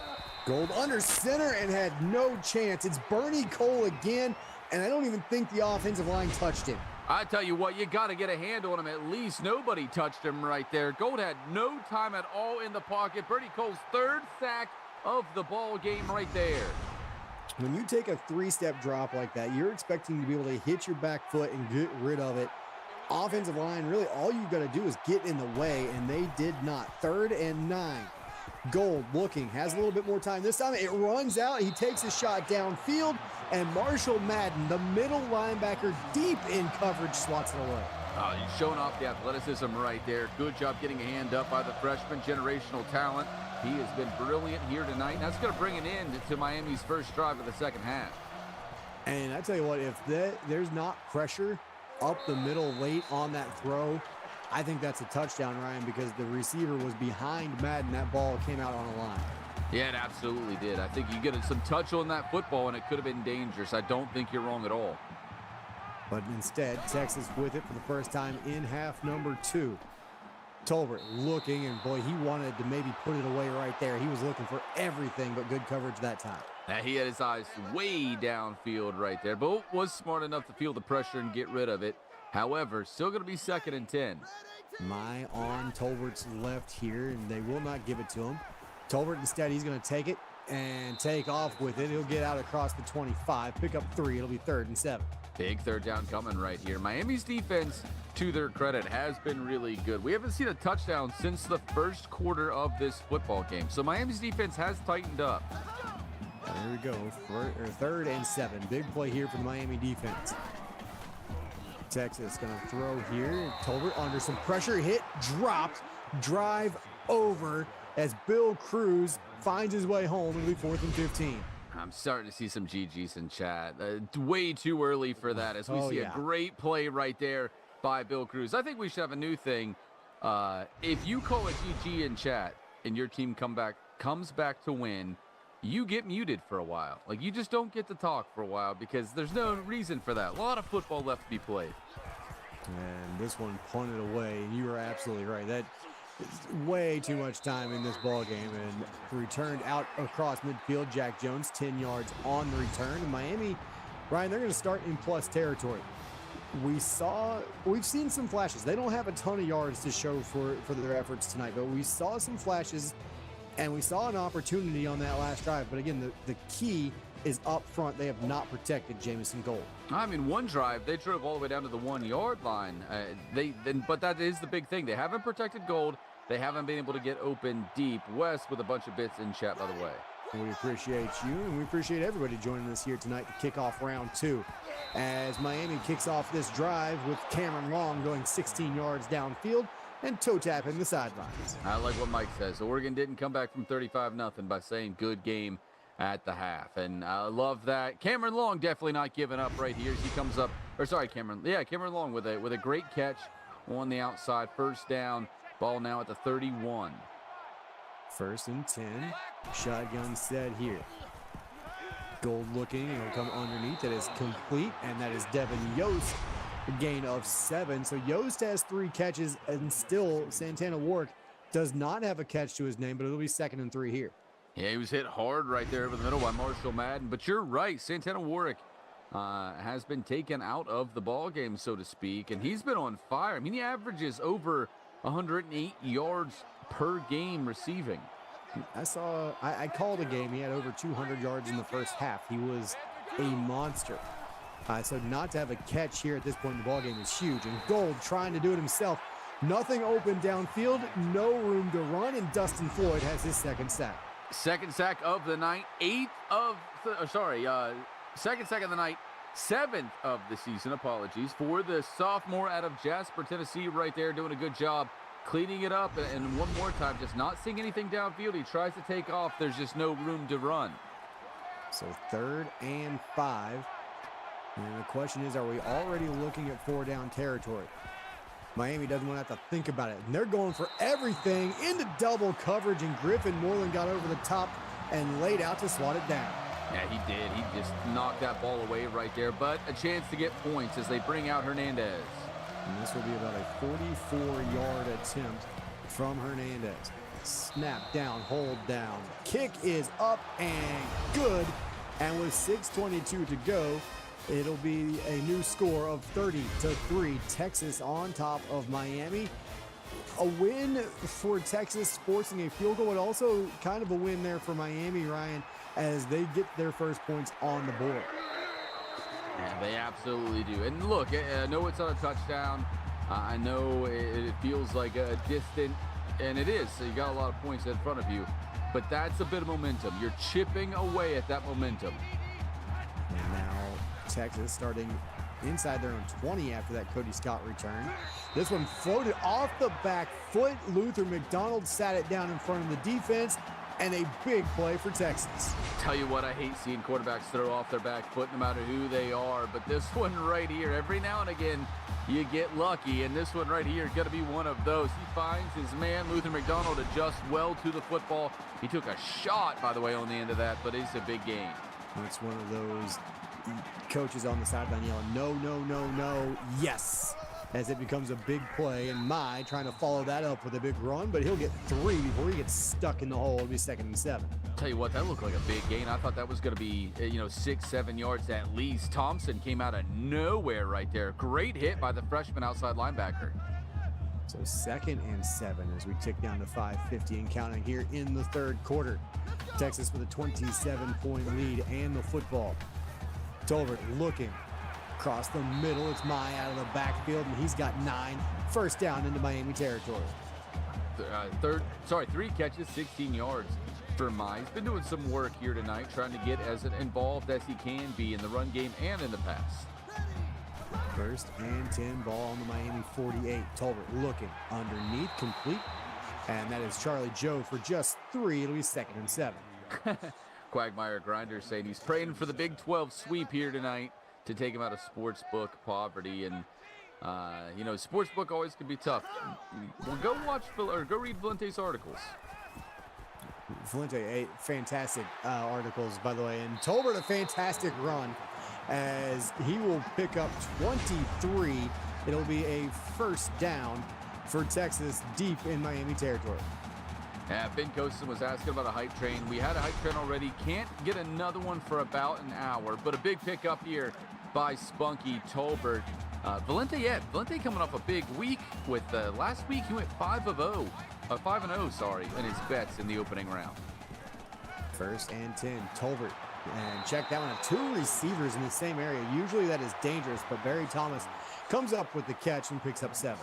Gold under center and had no chance. It's Bernie Cole again, and I don't even think the offensive line touched him. I tell you what, you got to get a hand on him at least. Nobody touched him right there. Gold had no time at all in the pocket. Bernie Cole's 3rd sack of the ball game right there. When you take a 3-step drop like that, you're expecting to be able to hit your back foot and get rid of it. offensive line, really all you got to do is get in the way, and they did not. 3rd and 9. Gold looking, has a little bit more time. This time it runs out. He takes a shot downfield, and Marshall Madden, the middle linebacker, deep in coverage, swats it away. He's showing off the athleticism right there. Good job getting a hand up by the freshman, generational talent. He has been brilliant here tonight, and that's going to bring an end to Miami's first drive of the second half. And I tell you what, if there's not pressure up the middle late on that throw, I think that's a touchdown, Ryan, because the receiver was behind Madden. That ball came out on a line. Yeah, it absolutely did. I think you get some touch on that football, and it could have been dangerous. I don't think you're wrong at all. But instead, Texas with it for the first time in half number 2. Tolbert looking, and boy, he wanted to maybe put it away right there. He was looking for everything but good coverage that time. Now, he had his eyes way downfield right there, but was smart enough to feel the pressure and get rid of it. However, still going to be 2nd and 10. My on Tolbert's left here, and they will not give it to him. Tolbert instead, he's going to take it and take off with it. He'll get out across the 25, pick up 3. It'll be 3rd and 7. Big 3rd down coming right here. Miami's defense, to their credit, has been really good. We haven't seen a touchdown since the first quarter of this football game. So Miami's defense has tightened up. There we go. 3rd and 7. Big play here for the Miami defense. Texas going to throw here. Tolbert under some pressure. Hit, dropped, drive over as Bill Cruz finds his way home. It'll be 4th and 15. I'm starting to see some GGs in chat. Way too early for that, as we see a great play right there by Bill Cruz. I think we should have a new thing. If you call it GG in chat and your team comes back to win, you get muted for a while. Like, you just don't get to talk for a while because there's no reason for that. A lot of football left to be played. And this one punted away. You are absolutely right. That is way too much time in this ball game, and returned out across midfield. Jack Jones 10 yards on the return. And Miami, Ryan, they're going to start in plus territory. We've seen some flashes. They don't have a ton of yards to show for their efforts tonight, but we saw some flashes. And we saw an opportunity on that last drive. But again, the key is up front. They have not protected Jamison Gold. I mean, one drive, they drove all the way down to the 1-yard line. But that is the big thing. They haven't protected Gold. They haven't been able to get open deep. Wes with a bunch of bits in chat, by the way. And we appreciate you, and we appreciate everybody joining us here tonight to kick off round 2. As Miami kicks off this drive with Cameron Long going 16 yards downfield and toe tapping the sidelines. I like what Mike says. Oregon didn't come back from 35-0 by saying good game at the half. And I love that. Cameron Long definitely not giving up right here as he comes up. Or sorry, Cameron. Yeah, Cameron Long with a great catch on the outside. 1st down. Ball now at the 31. 1st and 10. Shotgun set here. Gold looking, and he'll come underneath. That is complete, and that is Devin Yost. A gain of 7. So Yost has 3 catches, and still Santana Warwick does not have a catch to his name, but it'll be 2nd and 3 here. Yeah, he was hit hard right there over the middle by Marshall Madden. But you're right, Santana Warwick has been taken out of the ball game, so to speak, and he's been on fire. I mean, he averages over 108 yards per game receiving. I called a game. He had over 200 yards in the first half. He was a monster. So not to have a catch here at this point in the ballgame is huge. And Gold trying to do it himself. Nothing open downfield, no room to run, and Dustin Floyd has his 2nd sack. 2nd sack of the night, 2nd sack of the night, 7th of the season, apologies, for the sophomore out of Jasper, Tennessee right there, doing a good job cleaning it up. And one more time, just not seeing anything downfield. He tries to take off. There's just no room to run. So 3rd and 5. And the question is, are we already looking at 4-down territory? Miami doesn't want to have to think about it. And they're going for everything into double coverage, and Griffin Moreland got over the top and laid out to swat it down. Yeah, he did. He just knocked that ball away right there, but a chance to get points as they bring out Hernandez. And this will be about a 44-yard attempt from Hernandez. Snap down, hold down. Kick is up and good. And with 6:22 to go, it'll be a new score of 30-3. Texas on top of Miami. A win for Texas forcing a field goal, but also kind of a win there for Miami, Ryan, as they get their first points on the board. Yeah, they absolutely do. And look, I know it's not a touchdown, I know it feels like a distant, and it is. So you got a lot of points in front of you, but that's a bit of momentum. You're chipping away at that momentum. And now Texas starting inside their own 20 after that Cody Scott return. This one floated off the back foot. Luther McDonald sat it down in front of the defense, and a big play for Texas. Tell you what, I hate seeing quarterbacks throw off their back foot no matter who they are, but this one right here, every now and again, you get lucky, and this one right here is going to be one of those. He finds his man, Luther McDonald, adjusts well to the football. He took a shot, by the way, on the end of that, but it's a big gain. It's one of those coaches on the sideline yelling, no, no, no, no, yes, as it becomes a big play. And Mai trying to follow that up with a big run, but he'll get 3 before he gets stuck in the hole. It'll be 2nd and 7. Tell you what, that looked like a big gain. I thought that was going to be, 6-7 yards at least. Thompson came out of nowhere right there. Great hit by the freshman outside linebacker. So 2nd and 7 as we tick down to 5:50 and counting here in the 3rd quarter. Texas with a 27-point lead and the football. Tolbert looking across the middle. It's Mai out of the backfield, and he's got 9. First down into Miami territory. 3 catches, 16 yards for Mai. He's been doing some work here tonight, trying to get as involved as he can be in the run game and in the pass. 1st and 10, ball on the Miami 48. Tolbert looking underneath, complete. And that is Charlie Joe for just 3. It'll be 2nd and 7. Quagmire Grinder saying he's praying for the Big 12 sweep here tonight to take him out of sportsbook poverty. And, sportsbook always can be tough. Well, go watch or go read Valente's articles. Valente, fantastic articles, by the way. And Tolbert, a fantastic run as he will pick up 23. It'll be a first down for Texas deep in Miami territory. Yeah, Ben Costen was asking about a hype train. We had a hype train already. Can't get another one for about an hour, but a big pickup here by Spunky Tolbert. Valente coming off a big week with last week he went 5-0, in his bets in the opening round. 1st and 10, Tolbert. And check that one out. 2 receivers in the same area. Usually that is dangerous, but Barry Thomas comes up with the catch and picks up 7.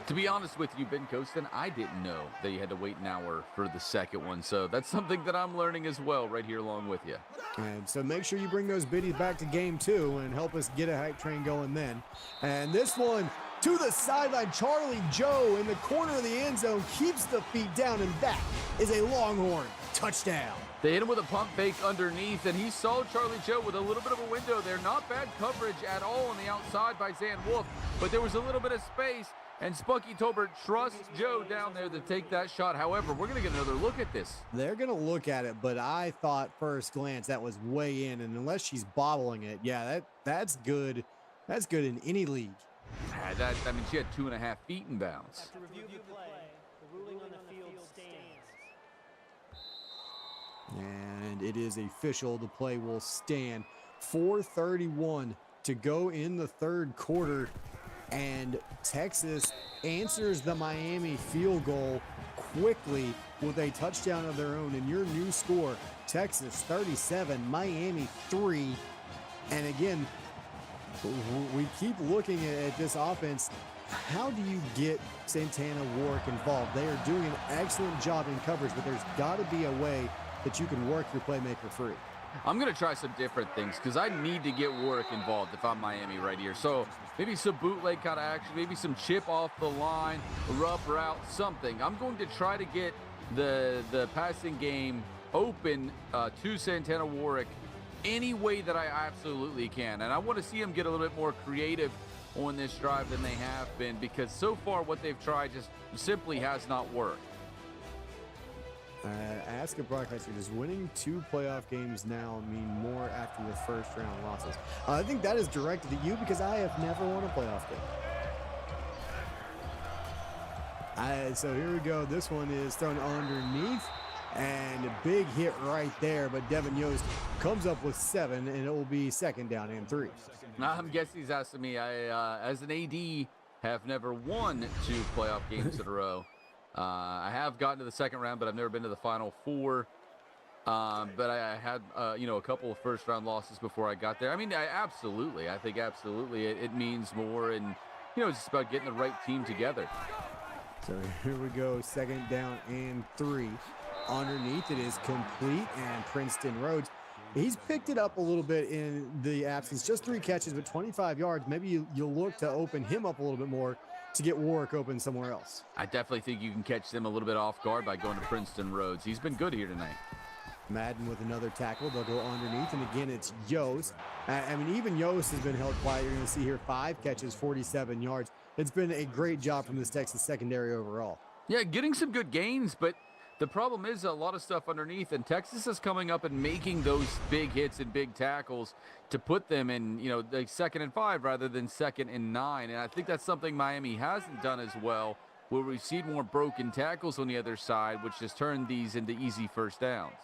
To be honest with you, Ben Costen, I didn't know that you had to wait an hour for the second one. So that's something that I'm learning as well right here along with you. And so make sure you bring those biddies back to game 2 and help us get a hype train going then. And this one to the sideline. Charlie Joe in the corner of the end zone keeps the feet down, and that is a Longhorn touchdown. They hit him with a pump fake underneath, and he saw Charlie Joe with a little bit of a window there. Not bad coverage at all on the outside by Zan Wolf, but there was a little bit of space, and Spunky Tolbert trusts Joe down there to take that shot. However, we're going to get another look at this. They're going to look at it, but I thought first glance that was way in, and unless she's bobbling it, yeah, that's good. That's good in any league. She had 2.5 feet in bounds. After review of the play, the ruling on the field stands. And it is official. The play will stand. 4:31 to go in the 3rd quarter. And Texas answers the Miami field goal quickly with a touchdown of their own. And your new score, Texas 37, Miami 3. And again, we keep looking at this offense. How do you get Santana Warwick involved? They are doing an excellent job in coverage, but there's got to be a way that you can work your playmaker free. I'm going to try some different things because I need to get Warwick involved if I'm Miami right here. So maybe some bootleg kind of action, maybe some chip off the line, rough route, something. I'm going to try to get the passing game open to Santana Warwick any way that I absolutely can. And I want to see him get a little bit more creative on this drive than they have been, because so far what they've tried just simply has not worked. Ask a broadcaster, does winning 2 playoff games now mean more after the first round losses? I think that is directed at you because I have never won a playoff game. So here we go. This one is thrown underneath, and a big hit right there, but Devin Yost comes up with 7, and it will be 2nd down and 3. I'm guessing he's asking me. I, as an AD, have never won 2 playoff games in a row. I have gotten to the 2nd round, but I've never been to the Final 4. But I had, a couple of first-round losses before I got there. I mean, I think absolutely it means more. And it's just about getting the right team together. So here we go, 2nd down and 3. Underneath it is complete, and Princeton Rhodes, he's picked it up a little bit in the absence. Just 3 catches, but 25 yards. Maybe you'll look to open him up a little bit more to get Warwick open somewhere else. I definitely think you can catch them a little bit off guard by going to Princeton Rhodes. He's been good here tonight. Madden with another tackle. They'll go underneath, and again, it's Yost. I mean, even Yost has been held quiet. You're going to see here 5 catches, 47 yards. It's been a great job from this Texas secondary overall. Yeah, getting some good gains, but the problem is a lot of stuff underneath, and Texas is coming up and making those big hits and big tackles to put them in, like 2nd and 5 rather than 2nd and 9. And I think that's something Miami hasn't done as well, where we've seen more broken tackles on the other side, which has turned these into easy first downs.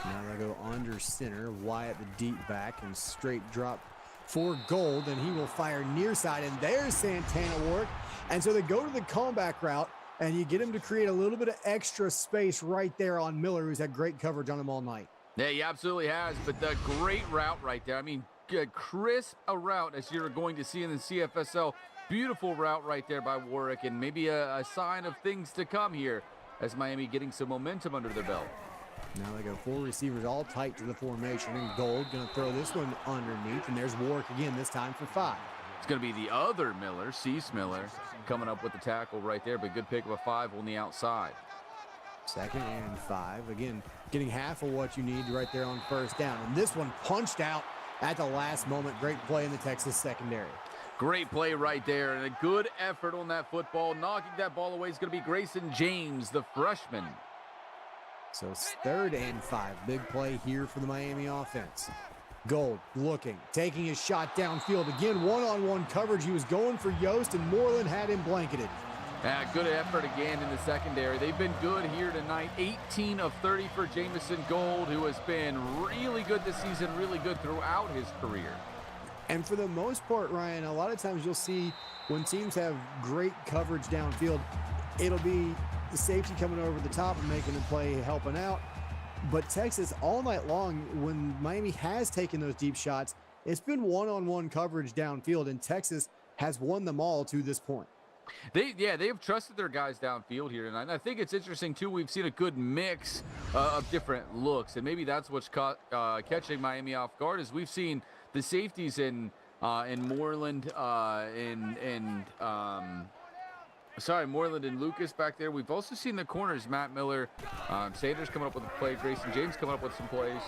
Now they go under center. Wyatt the deep back and straight drop for Gold, and he will fire near side, and there's Santana Warwick. And so they go to the comeback route, and you get him to create a little bit of extra space right there on Miller, who's had great coverage on him all night. Yeah, he absolutely has, but the great route right there. I mean, crisp a route as you're going to see in the CFSL. Beautiful route right there by Warwick, and maybe a sign of things to come here as Miami getting some momentum under their belt. Now they go 4 receivers all tight to the formation, and Gold going to throw this one underneath, and there's Warwick again, this time for 5. It's going to be the other Miller, Cease Miller, coming up with the tackle right there, but good pick of a 5 on the outside. 2nd and 5. Again, getting half of what you need right there on 1st down. And this one punched out at the last moment. Great play in the Texas secondary. Great play right there, and a good effort on that football. Knocking that ball away is going to be Grayson James, the freshman. So it's 3rd and 5. Big play here for the Miami offense. Gold looking, taking his shot downfield. Again, one-on-one coverage. He was going for Yost, and Moreland had him blanketed. Good effort again in the secondary. They've been good here tonight. 18 of 30 for Jamison Gold, who has been really good this season, really good throughout his career. And for the most part, Ryan, a lot of times you'll see when teams have great coverage downfield, it'll be the safety coming over the top and making a play, helping out. But Texas, all night long, when Miami has taken those deep shots, it's been one-on-one coverage downfield, and Texas has won them all to this point. They have trusted their guys downfield here tonight. And I think it's interesting, too, we've seen a good mix of different looks, and maybe that's what's catching Miami off guard, is we've seen the safeties in Moreland Moreland and Lucas back there. We've also seen the corners, Matt Miller, Sanders coming up with a play, Grayson James coming up with some plays.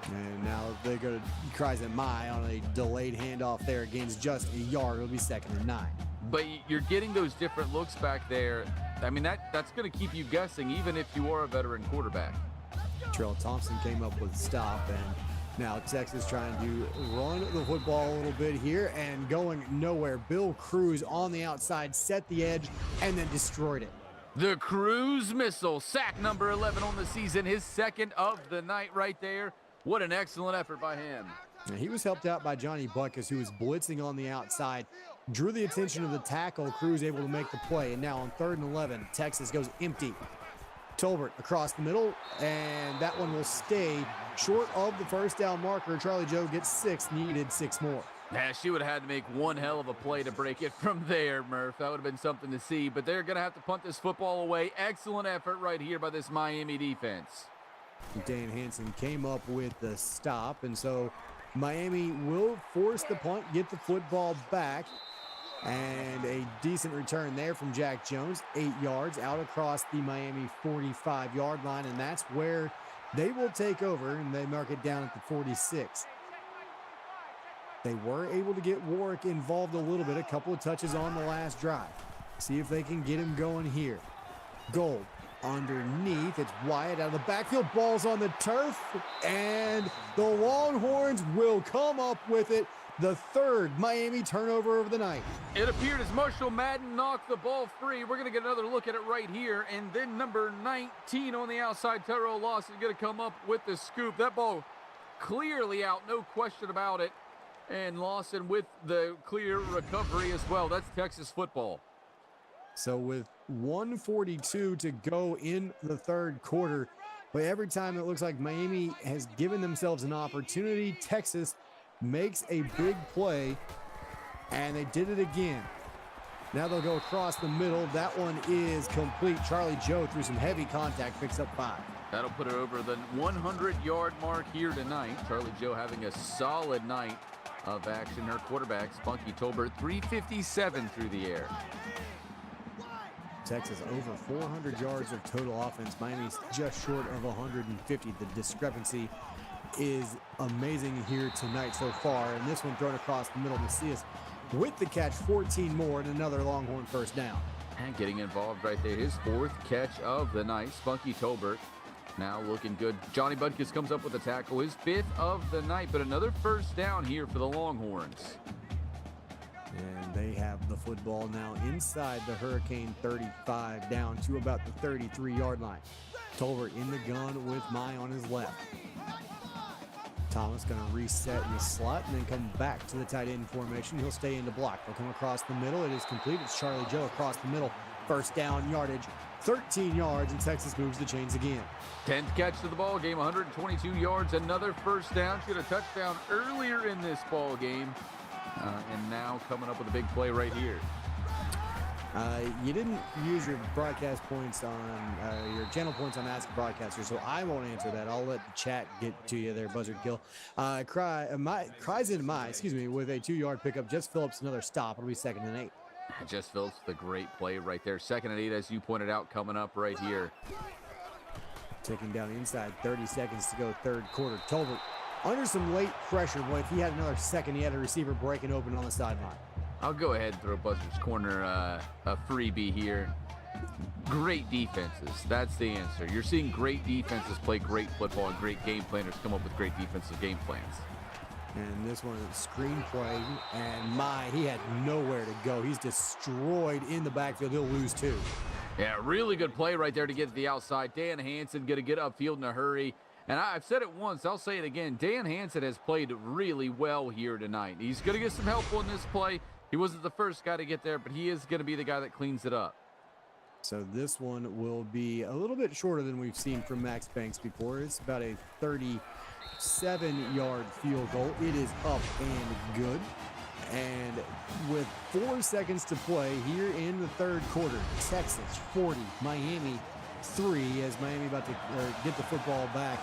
And now they go to Kreisman on a delayed handoff there, gains just a yard. It'll be 2nd and 9. But you're getting those different looks back there. I mean, that's going to keep you guessing, even if you are a veteran quarterback. Terrell Thompson came up with a stop, and now Texas trying to run the football a little bit here and going nowhere. Bill Cruz on the outside, set the edge, and then destroyed it. The Cruz missile, sack number 11 on the season, his 2nd of the night right there. What an excellent effort by him. Now, he was helped out by Johnny Buckus, who was blitzing on the outside, drew the attention of the tackle. Cruz able to make the play, and now on 3rd and 11, Texas goes empty. Tolbert across the middle, and that one will stay short of the 1st down marker. Charlie Joe gets 6, needed 6 more. Yeah, she would have had to make one hell of a play to break it from there, Murph. That would have been something to see, but they're going to have to punt this football away. Excellent effort right here by this Miami defense. Dan Hansen came up with the stop, and so Miami will force the punt, get the football back, and a decent return there from Jack Jones. 8 yards out across the Miami 45-yard line, and that's where they will take over, and they mark it down at the 46. They were able to get Warwick involved a little bit, a couple of touches on the last drive. See if they can get him going here. Gold underneath. It's Wyatt out of the backfield. Ball's on the turf, and the Longhorns will come up with it. The 3rd Miami turnover of the night. It appeared as Marshall Madden knocked the ball free. We're going to get another look at it right here. And then number 19 on the outside, Terrell Lawson, going to come up with the scoop. That ball clearly out, no question about it. And Lawson with the clear recovery as well. That's Texas football. So with 1:42 to go in the 3rd quarter, but every time it looks like Miami has given themselves an opportunity, Texas makes a big play And they did it again. Now they'll go across the middle. That one is complete. Charlie Joe, through some heavy contact, picks up 5. That'll put it over the 100-yard mark here tonight. Charlie Joe having a solid night of action. Her quarterback, Spunky Tolbert, 357 through the air. Texas over 400 yards of total offense. Miami's just short of 150. The discrepancy is amazing here tonight so far. And this one thrown across the middle. Macias with the catch, 14 more, and another Longhorn first down. And getting involved right there, his 4th catch of the night. Spunky Tolbert now looking good. Johnny Butkus comes up with a tackle, his 5th of the night, but another first down here for the Longhorns. And they have the football now inside the Hurricane 35, down to about the 33-yard line. Tolbert in the gun with Mai on his left. Thomas going to reset in the slot and then come back to the tight end formation. He'll stay in the block. They'll come across the middle. It is complete. It's Charlie Joe across the middle. First down yardage, 13 yards, and Texas moves the chains again. 10th catch to the ball game, 122 yards, another first down. She had a touchdown earlier in this ball game, and now coming up with a big play right here. You didn't use your broadcast points on your channel points on Ask Broadcaster, so I won't answer that. I'll let the chat get to you there, Buzzard Kill. Cries in my, with a 2-yard pickup. Jess Phillips, another stop. It'll be 2nd and 8. Jess Phillips, the great play right there. 2nd and 8, as you pointed out, coming up right here. Taking down inside, 30 seconds to go, 3rd quarter. Tolbert under some late pressure. Boy, if he had another second, he had a receiver breaking open on the sideline. I'll go ahead and throw Buzzard's Corner a freebie here. Great defenses. That's the answer. You're seeing great defenses play great football, and great game planners come up with great defensive game plans. And this one is a screenplay, and he had nowhere to go. He's destroyed in the backfield. He'll lose 2. Yeah, really good play right there to get to the outside. Dan Hansen going to get upfield in a hurry. And I've said it once, I'll say it again. Dan Hansen has played really well here tonight. He's going to get some help on this play. He wasn't the first guy to get there, but he is going to be the guy that cleans it up. So this one will be a little bit shorter than we've seen from Max Banks before. It's about a 37-yard field goal. It is up and good. And with 4 seconds to play here in the 3rd quarter, Texas 40, Miami 3, as Miami about to get the football back.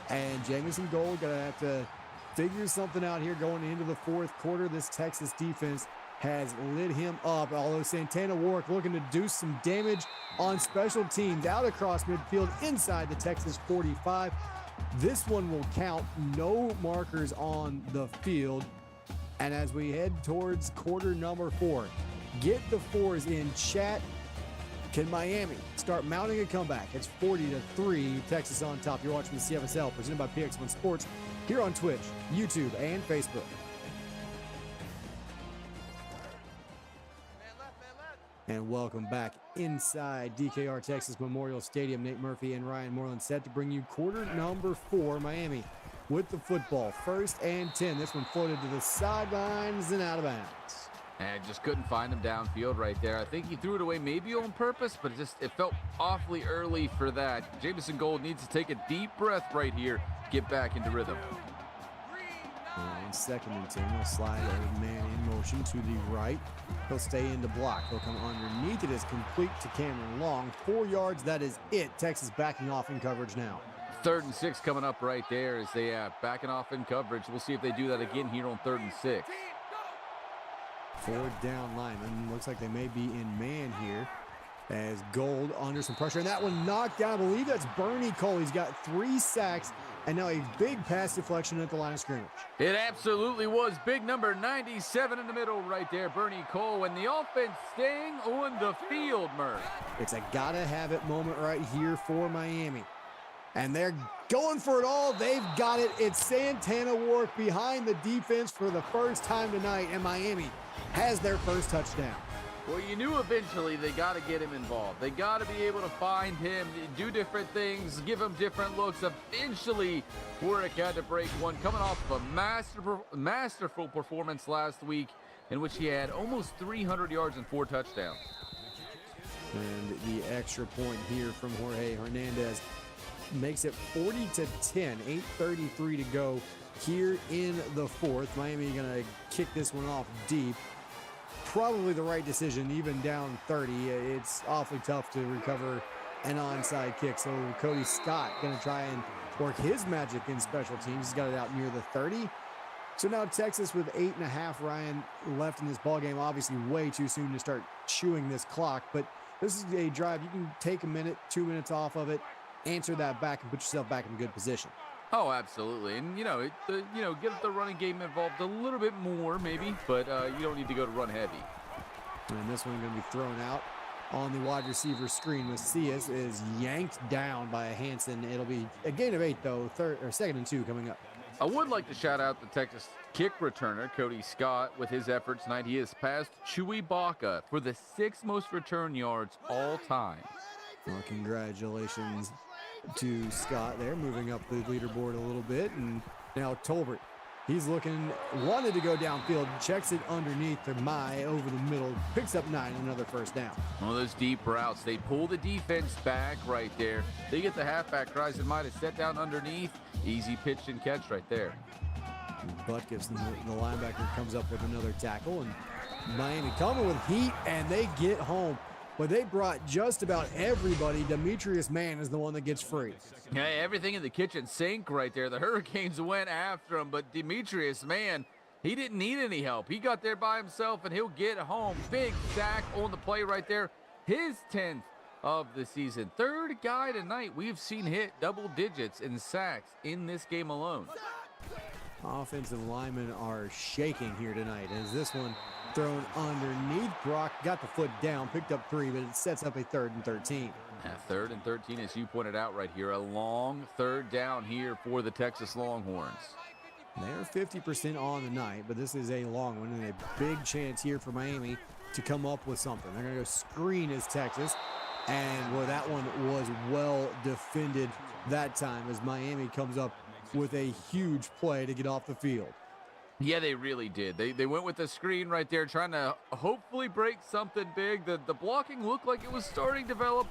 And Jamison Gold going to have to figure something out here going into the 4th quarter. This Texas defense has lit him up, although Santana Warwick looking to do some damage on special teams out across midfield inside the Texas 45. This one will count. No markers on the field. And as we head towards quarter number 4, get the 4s in chat. Can Miami start mounting a comeback? It's 40-3, Texas on top. You're watching the CFSL presented by PX1 Sports here on Twitch, YouTube, and Facebook. And welcome back inside DKR Texas Memorial Stadium. Nate Murphy and Ryan Moreland set to bring you quarter number 4. Miami with the football, 1st and 10. This one floated to the sidelines and out of bounds. And just couldn't find him downfield right there. I think he threw it away maybe on purpose, but it felt awfully early for that. Jamison Gold needs to take a deep breath right here, get back into rhythm. And 2nd and 10, he'll slide a man in motion to the right. He'll stay in the block. He'll come underneath. It is complete to Cameron Long. 4 yards, that is it. Texas backing off in coverage now. 3rd and 6 coming up right there as they backing off in coverage. We'll see if they do that again here on 3rd and 6. 4 down linemen. Looks like they may be in man here as Gold under some pressure. And that one knocked down. I believe that's Bernie Cole. He's got 3 sacks and now a big pass deflection at the line of scrimmage. It absolutely was. Big number 97 in the middle right there, Bernie Cole. And the offense staying on the field, Murph. It's a gotta-have-it moment right here for Miami. And they're going for it all. They've got it. It's Santana Warwick behind the defense for the first time tonight, and Miami has their first touchdown. Well, you knew eventually they got to get him involved. They got to be able to find him, do different things, give him different looks. Eventually, Warwick had to break one, coming off of a masterful performance last week in which he had almost 300 yards and 4 touchdowns. And the extra point here from Jorge Hernandez. makes it 40-10, 8:33 to go here in the fourth. Miami going to kick this one off deep. Probably the right decision, even down 30. It's awfully tough to recover an onside kick. So Cody Scott going to try and work his magic in special teams. He's got it out near the 30. So now Texas with 8.5, Ryan, left in this ball game. Obviously way too soon to start chewing this clock, but this is a drive. You can take a minute, 2 minutes off of it, answer that back, and put yourself back in a good position. Oh, absolutely. And, get the running game involved a little bit more maybe, but you don't need to go to run heavy. And this one going to be thrown out on the wide receiver screen. Macias is yanked down by Hansen. It'll be a gain of 8, though, 2nd and 2 coming up. I would like to shout out the Texas kick returner, Cody Scott, with his efforts tonight. He has passed Chewy Baca for the 6th most return yards all time. Well, congratulations to Scott there, moving up the leaderboard a little bit. And now Tolbert, he's wanted to go downfield, checks it underneath to Mai over the middle, picks up 9, another first down. One of those deep routes. They pull the defense back right there. They get the halfback rise and might have set down underneath. Easy pitch and catch right there. Butkus, the linebacker, comes up with another tackle, and Miami coming with heat, and they get home. But they brought just about everybody. Demetrius Mann is the one that gets free. Yeah, everything in the kitchen sink right there. The Hurricanes went after him, but Demetrius Mann, he didn't need any help. He got there by himself, and he'll get home. Big sack on the play right there. His 10th of the season. 3rd guy tonight we've seen hit double digits in sacks in this game alone. Offensive linemen are shaking here tonight as this one thrown underneath. Brock got the foot down, picked up 3, but it sets up a 3rd and 13. Yeah, 3rd and 13, as you pointed out right here. A long 3rd down here for the Texas Longhorns. They're 50% on the night, but this is a long one and a big chance here for Miami to come up with something. They're going to go screen as Texas, and well, that one was well defended that time as Miami comes up with a huge play to get off the field. Yeah, they really did. They went with the screen right there, trying to hopefully break something big. The blocking looked like it was starting to develop,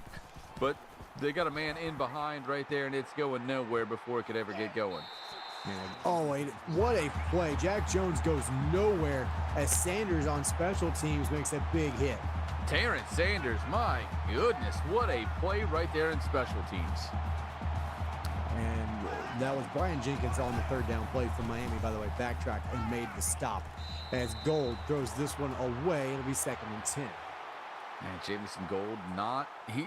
but they got a man in behind right there, and it's going nowhere before it could ever get going. Oh, wait, what a play. Jack Jones goes nowhere as Sanders on special teams makes a big hit. Terrence Sanders, my goodness, what a play right there in special teams. And that was Brian Jenkins on the 3rd down play from Miami, by the way, backtracked and made the stop. As Gold throws this one away, it'll be 2nd and 10. And Jamison Gold,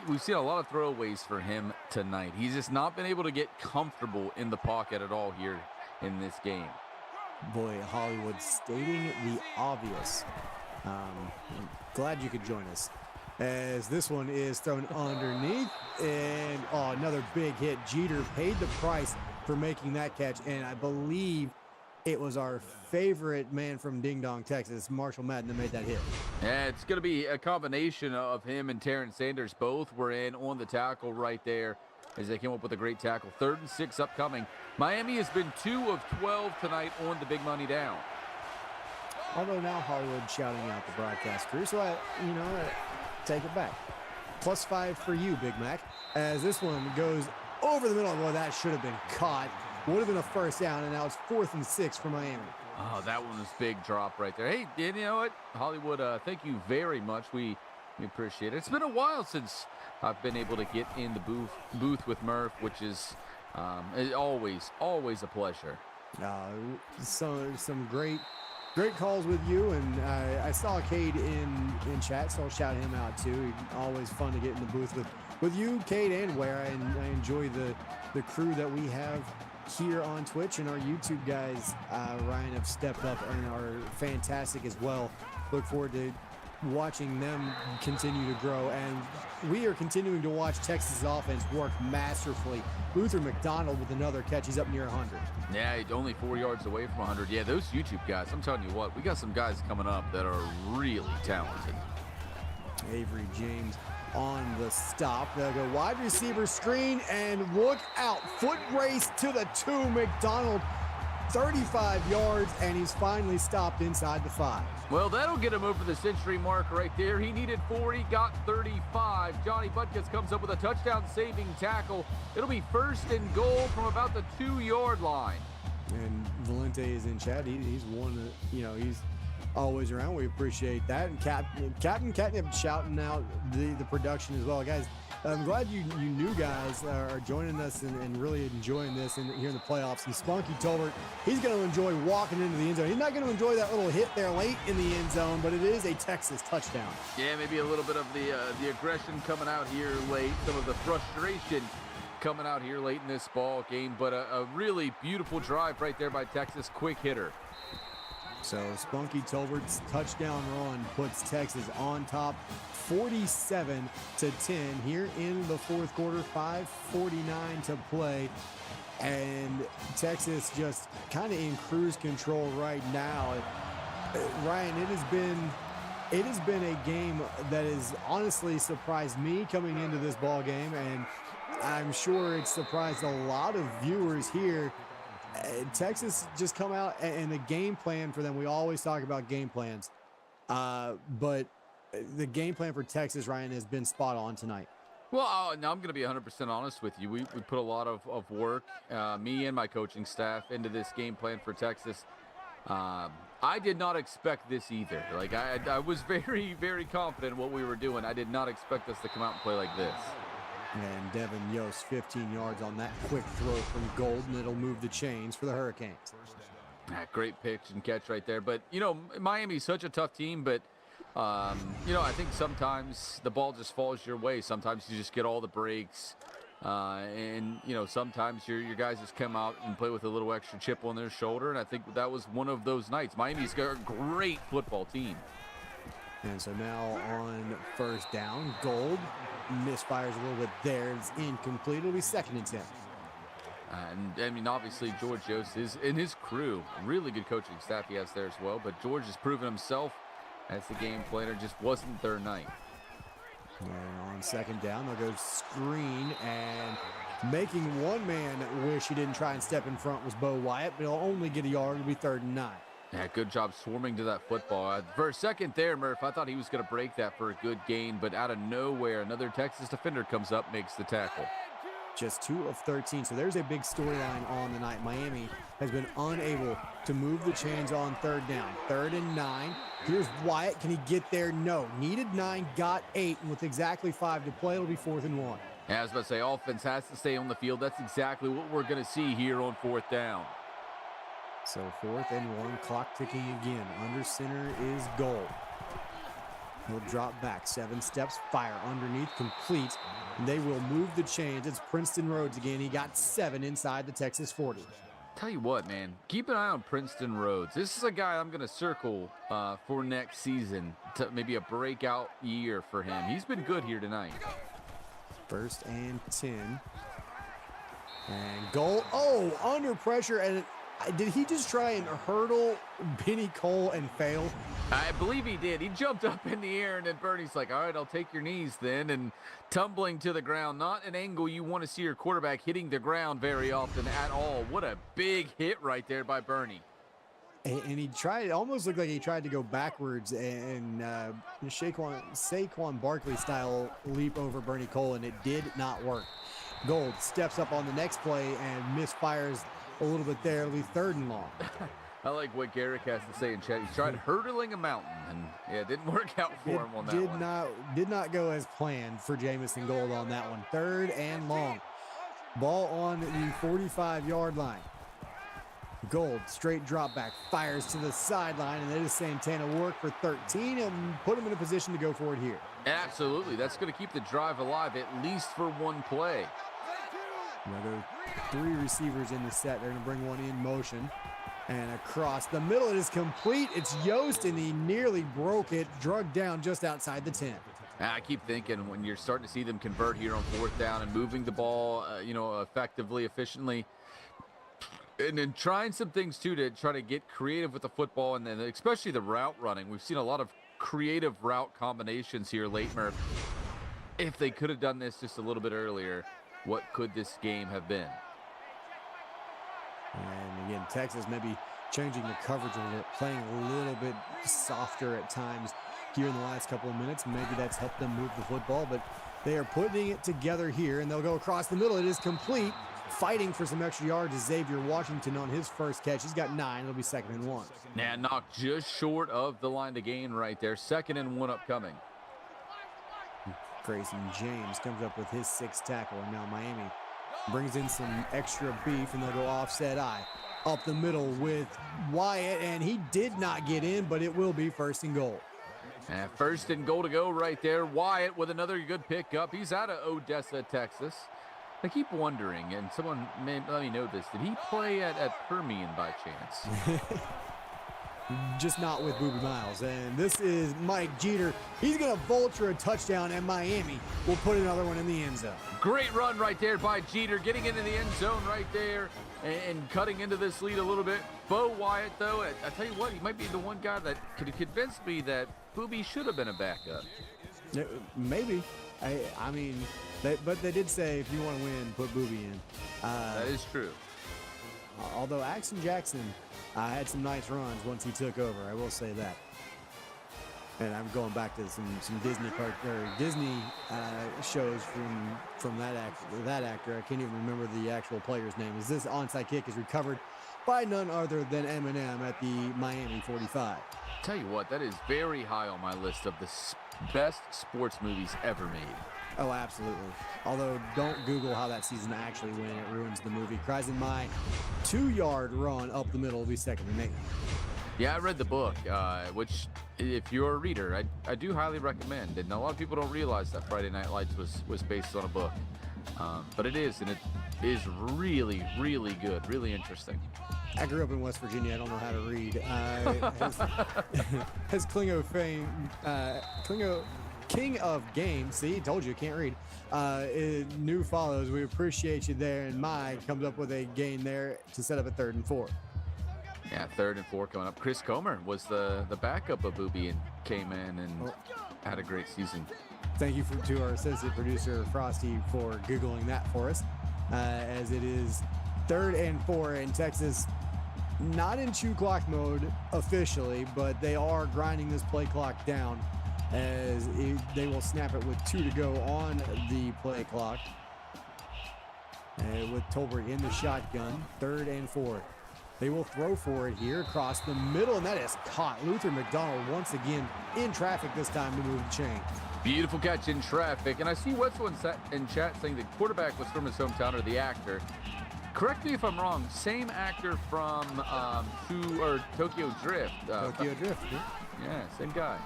we've seen a lot of throwaways for him tonight. He's just not been able to get comfortable in the pocket at all here in this game. Boy, Hollywood stating the obvious. Glad you could join us. As this one is thrown underneath, and another big hit. Jeter paid the price for making that catch, and I believe it was our favorite man from Ding Dong, Texas, Marshall Madden, that made that hit. Yeah, it's going to be a combination of him and Terrence Sanders. Both were in on the tackle right there as they came up with a great tackle. 3rd and 6 upcoming. Miami has been 2 of 12 tonight on the big money down. Although now Hollywood shouting out the broadcast crew, so I take it back. +5 for you, Big Mac, as this one goes over the middle. Boy, that should have been caught. Would have been a first down, and now it's 4th and 6 for Miami. Oh, that one was big drop right there. Hey, you know what, Hollywood, thank you very much. We appreciate it. It's been a while since I've been able to get in the booth with Murph, which is always a pleasure. Some great calls with you, and I saw Cade in chat, so I'll shout him out too. Always fun to get in the booth with you, Cade, and Ware. I enjoy the crew that we have here on Twitch, and our YouTube guys, Ryan, have stepped up and are fantastic as well. Look forward to watching them continue to grow, and we are continuing to watch Texas offense work masterfully. Luther McDonald with another catch. He's up near 100. Yeah, he's only 4 yards away from 100. Yeah, those YouTube guys, I'm telling you what, we got some guys coming up that are really talented. Avery James on the stop. They'll go wide receiver screen, and look out. Foot race to the 2. McDonald 35 yards, and he's finally stopped inside the 5. Well, that'll get him over the century mark right there. He needed 4, he got 35. Johnny Butkus comes up with a touchdown-saving tackle. It'll be 1st and goal from about the 2-yard line. And Valente is in chat. He's one, he's always around. We appreciate that. And Captain Catnip shouting out the production as well. Guys, I'm glad you new guys are joining us and really enjoying this here in the playoffs. And Spunky Tolbert, he's going to enjoy walking into the end zone. He's not going to enjoy that little hit there late in the end zone, but it is a Texas touchdown. Yeah, maybe a little bit of the aggression coming out here late, some of the frustration coming out here late in this ball game, but a really beautiful drive right there by Texas. Quick hitter. So Spunky Tolbert's touchdown run puts Texas on top 47-10 here in the 4th quarter, 5:49 to play. And Texas just kind of in cruise control right now. Ryan, it has been a game that has honestly surprised me coming into this ball game, and I'm sure it's surprised a lot of viewers here. Texas just come out, and the game plan for them, we always talk about game plans, but the game plan for Texas, Ryan, has been spot on tonight. Well, now I'm going to be 100% honest with you. We put a lot of work, me and my coaching staff, into this game plan for Texas. I did not expect this either. Like, I was very, very confident in what we were doing. I did not expect us to come out and play like this. And Devin Yost, 15 yards on that quick throw from Golden. It'll move the chains for the Hurricanes. Great pitch and catch right there. But, Miami's such a tough team, but, I think sometimes the ball just falls your way. Sometimes you just get all the breaks. And, sometimes your guys just come out and play with a little extra chip on their shoulder. And I think that was one of those nights. Miami's got a great football team. And so now on 1st down, Gold misfires a little bit there. It's incomplete. It'll be 2nd and 10. And obviously George Yost is in his crew. Really good coaching staff he has there as well. But George has proven himself as the game planner. Just wasn't their night. And on 2nd down, they'll go screen, and making one man wish he didn't try and step in front was Bo Wyatt, but he'll only get a yard. It'll be 3rd and 9. Yeah, good job swarming to that football. For a second there, Murph, I thought he was going to break that for a good gain, but out of nowhere, another Texas defender comes up, makes the tackle. Just 2 of 13, so there's a big storyline on the night. Miami has been unable to move the chains on 3rd down. 3rd and 9. Here's Wyatt. Can he get there? No. Needed 9, got 8, and with exactly 5 to play, it'll be 4th and 1. Yeah, I was about to say, offense has to stay on the field. That's exactly what we're going to see here on 4th down. So 4th and 1, clock ticking again. Under center is Gold. He'll drop back, 7 steps, fire underneath, complete. And they will move the chains. It's Princeton Rhodes again. He got 7 inside the Texas 40. Tell you what, man, keep an eye on Princeton Rhodes. This is a guy I'm going to circle for next season, to maybe a breakout year for him. He's been good here tonight. 1st and 10. And Gold, under pressure, and did he just try and hurdle Benny Cole and fail? I believe he did. He jumped up in the air, and then Bernie's like, all right, I'll take your knees then, and tumbling to the ground. Not an angle you want to see your quarterback hitting the ground very often at all. What a big hit right there by Bernie. And he tried, it almost looked like he tried to go backwards and Saquon Barkley style leap over Bernie Cole, and it did not work. Gold steps up on the next play and misfires a little bit there. It'll be 3rd and long. I like what Garrick has to say in chat. He tried hurtling a mountain, and yeah, it didn't work out for him on that one. Did not go as planned for Jamison Gold on that one. 3rd and long. Ball on the 45-yard line. Gold, straight drop back, fires to the sideline, and that is Santana work for 13 and put him in a position to go for it here. Absolutely. That's going to keep the drive alive, at least for one play. Another 3 receivers in the set. They're going to bring one in motion. And across the middle, it is complete. It's Yost, and he nearly broke it, drug down just outside the 10. I keep thinking when you're starting to see them convert here on 4th down and moving the ball, effectively, efficiently, and then trying some things, too, to try to get creative with the football, and then especially the route running. We've seen a lot of creative route combinations here late, Murph. If they could have done this just a little bit earlier, what could this game have been? And again, Texas maybe changing the coverage a little bit, playing a little bit softer at times here in the last couple of minutes. Maybe that's helped them move the football, but they are putting it together here, and they'll go across the middle. It is complete. Fighting for some extra yards is Xavier Washington on his first catch. He's got 9. It'll be 2nd and 1. Now knocked just short of the line to gain right there. 2nd and 1 upcoming. Grayson James comes up with his 6th tackle, and now Miami brings in some extra beef, and they'll go offset eye. Up the middle with Wyatt, and he did not get in, but it will be 1st and goal. And 1st and goal to go right there. Wyatt with another good pickup. He's out of Odessa, Texas. I keep wondering, and someone may let me know this, did he play at Permian by chance? Just not with Boobie Miles. And this is Mike Jeter. He's going to vulture a touchdown, and Miami will put another one in the end zone. Great run right there by Jeter, getting into the end zone right there and cutting into this lead a little bit. Bo Wyatt, though, I tell you what, he might be the one guy that could have convinced me that Boobie should have been a backup. Maybe. I mean, but they did say if you want to win, put Boobie in. That is true. Although Axon Jackson had some nice runs once he took over, I will say that. And I'm going back to some Disney shows from that actor. I can't even remember the actual player's name. As this onside kick is recovered by none other than Eminem at the Miami 45. Tell you what, that is very high on my list of the best sports movies ever made. Oh, absolutely. Although, don't Google how that season actually went. It ruins the movie. Kreisen, my 2-yard run up the middle will be 2nd and 8. Yeah, I read the book, which, if you're a reader, I do highly recommend. And a lot of people don't realize that Friday Night Lights was based on a book. But it is, and it is really, really good, really interesting. I grew up in West Virginia. I don't know how to read. As Klingo fame, King of Game, see, told you, can't read. New follows. We appreciate you there. And Mike comes up with a gain there to set up a 3rd and 4. Yeah, 3rd and 4 coming up. Chris Comer was the backup of Boobie and came in and had a great season. Thank you to our associate producer, Frosty, for Googling that for us. As it is 3rd and 4 in Texas. Not in chew clock mode officially, but they are grinding this play clock down as they will snap it with 2 to go on the play clock. With Tolbert in the shotgun, 3rd and 4. They will throw for it here across the middle, and that is caught. Luther McDonald once again in traffic this time to move the chain. Beautiful catch in traffic. And I see Wetzel in chat saying the quarterback was from his hometown, or the actor. Correct me if I'm wrong, same actor from Tokyo Drift. Tokyo Drift, yeah, same guy.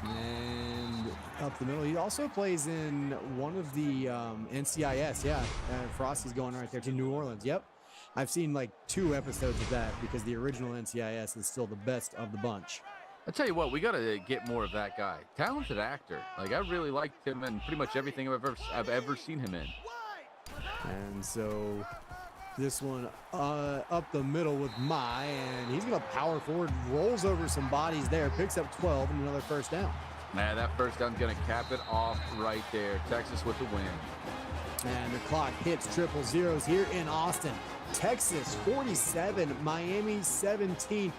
And up the middle, he also plays in one of the NCIS, yeah. Frosty's going right there to New Orleans, yep. I've seen like 2 episodes of that because the original NCIS is still the best of the bunch. I tell you what, we got to get more of that guy. Talented actor. Like, I really liked him in pretty much everything I've ever seen him in. And so this one up the middle with Mai, and he's going to power forward, rolls over some bodies there, picks up 12 and another 1st down. Nah, that 1st down's going to cap it off right there. Texas with the win. And the clock hits triple zeros here in Austin. Texas 47, Miami 17.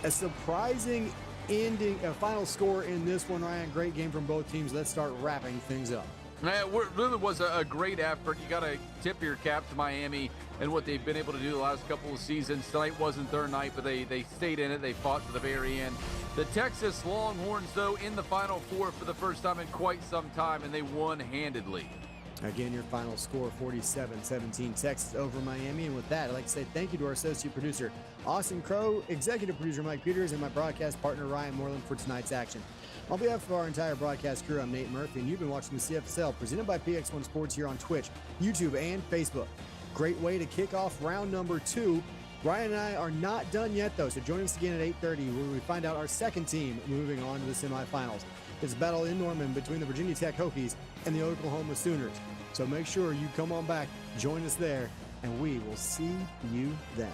A surprising ending, a final score in this one, Ryan. Great game from both teams. Let's start wrapping things up. It really was a great effort. You got to tip your cap to Miami and what they've been able to do the last couple of seasons. Tonight wasn't their night, but they stayed in it. They fought to the very end. The Texas Longhorns, though, in the Final Four for the first time in quite some time, and they won handedly. Again, your final score, 47-17, Texas over Miami. And with that, I'd like to say thank you to our associate producer, Austin Crow, executive producer Mike Peters, and my broadcast partner, Ryan Moreland, for tonight's action. On behalf of our entire broadcast crew, I'm Nate Murphy, and you've been watching the CFSL presented by PX1 Sports here on Twitch, YouTube, and Facebook. Great way to kick off round number 2. Ryan and I are not done yet, though, so join us again at 8:30 where we find out our 2nd team moving on to the semifinals. It's a battle in Norman between the Virginia Tech Hokies and the Oklahoma Sooners. So make sure you come on back, join us there, and we will see you then.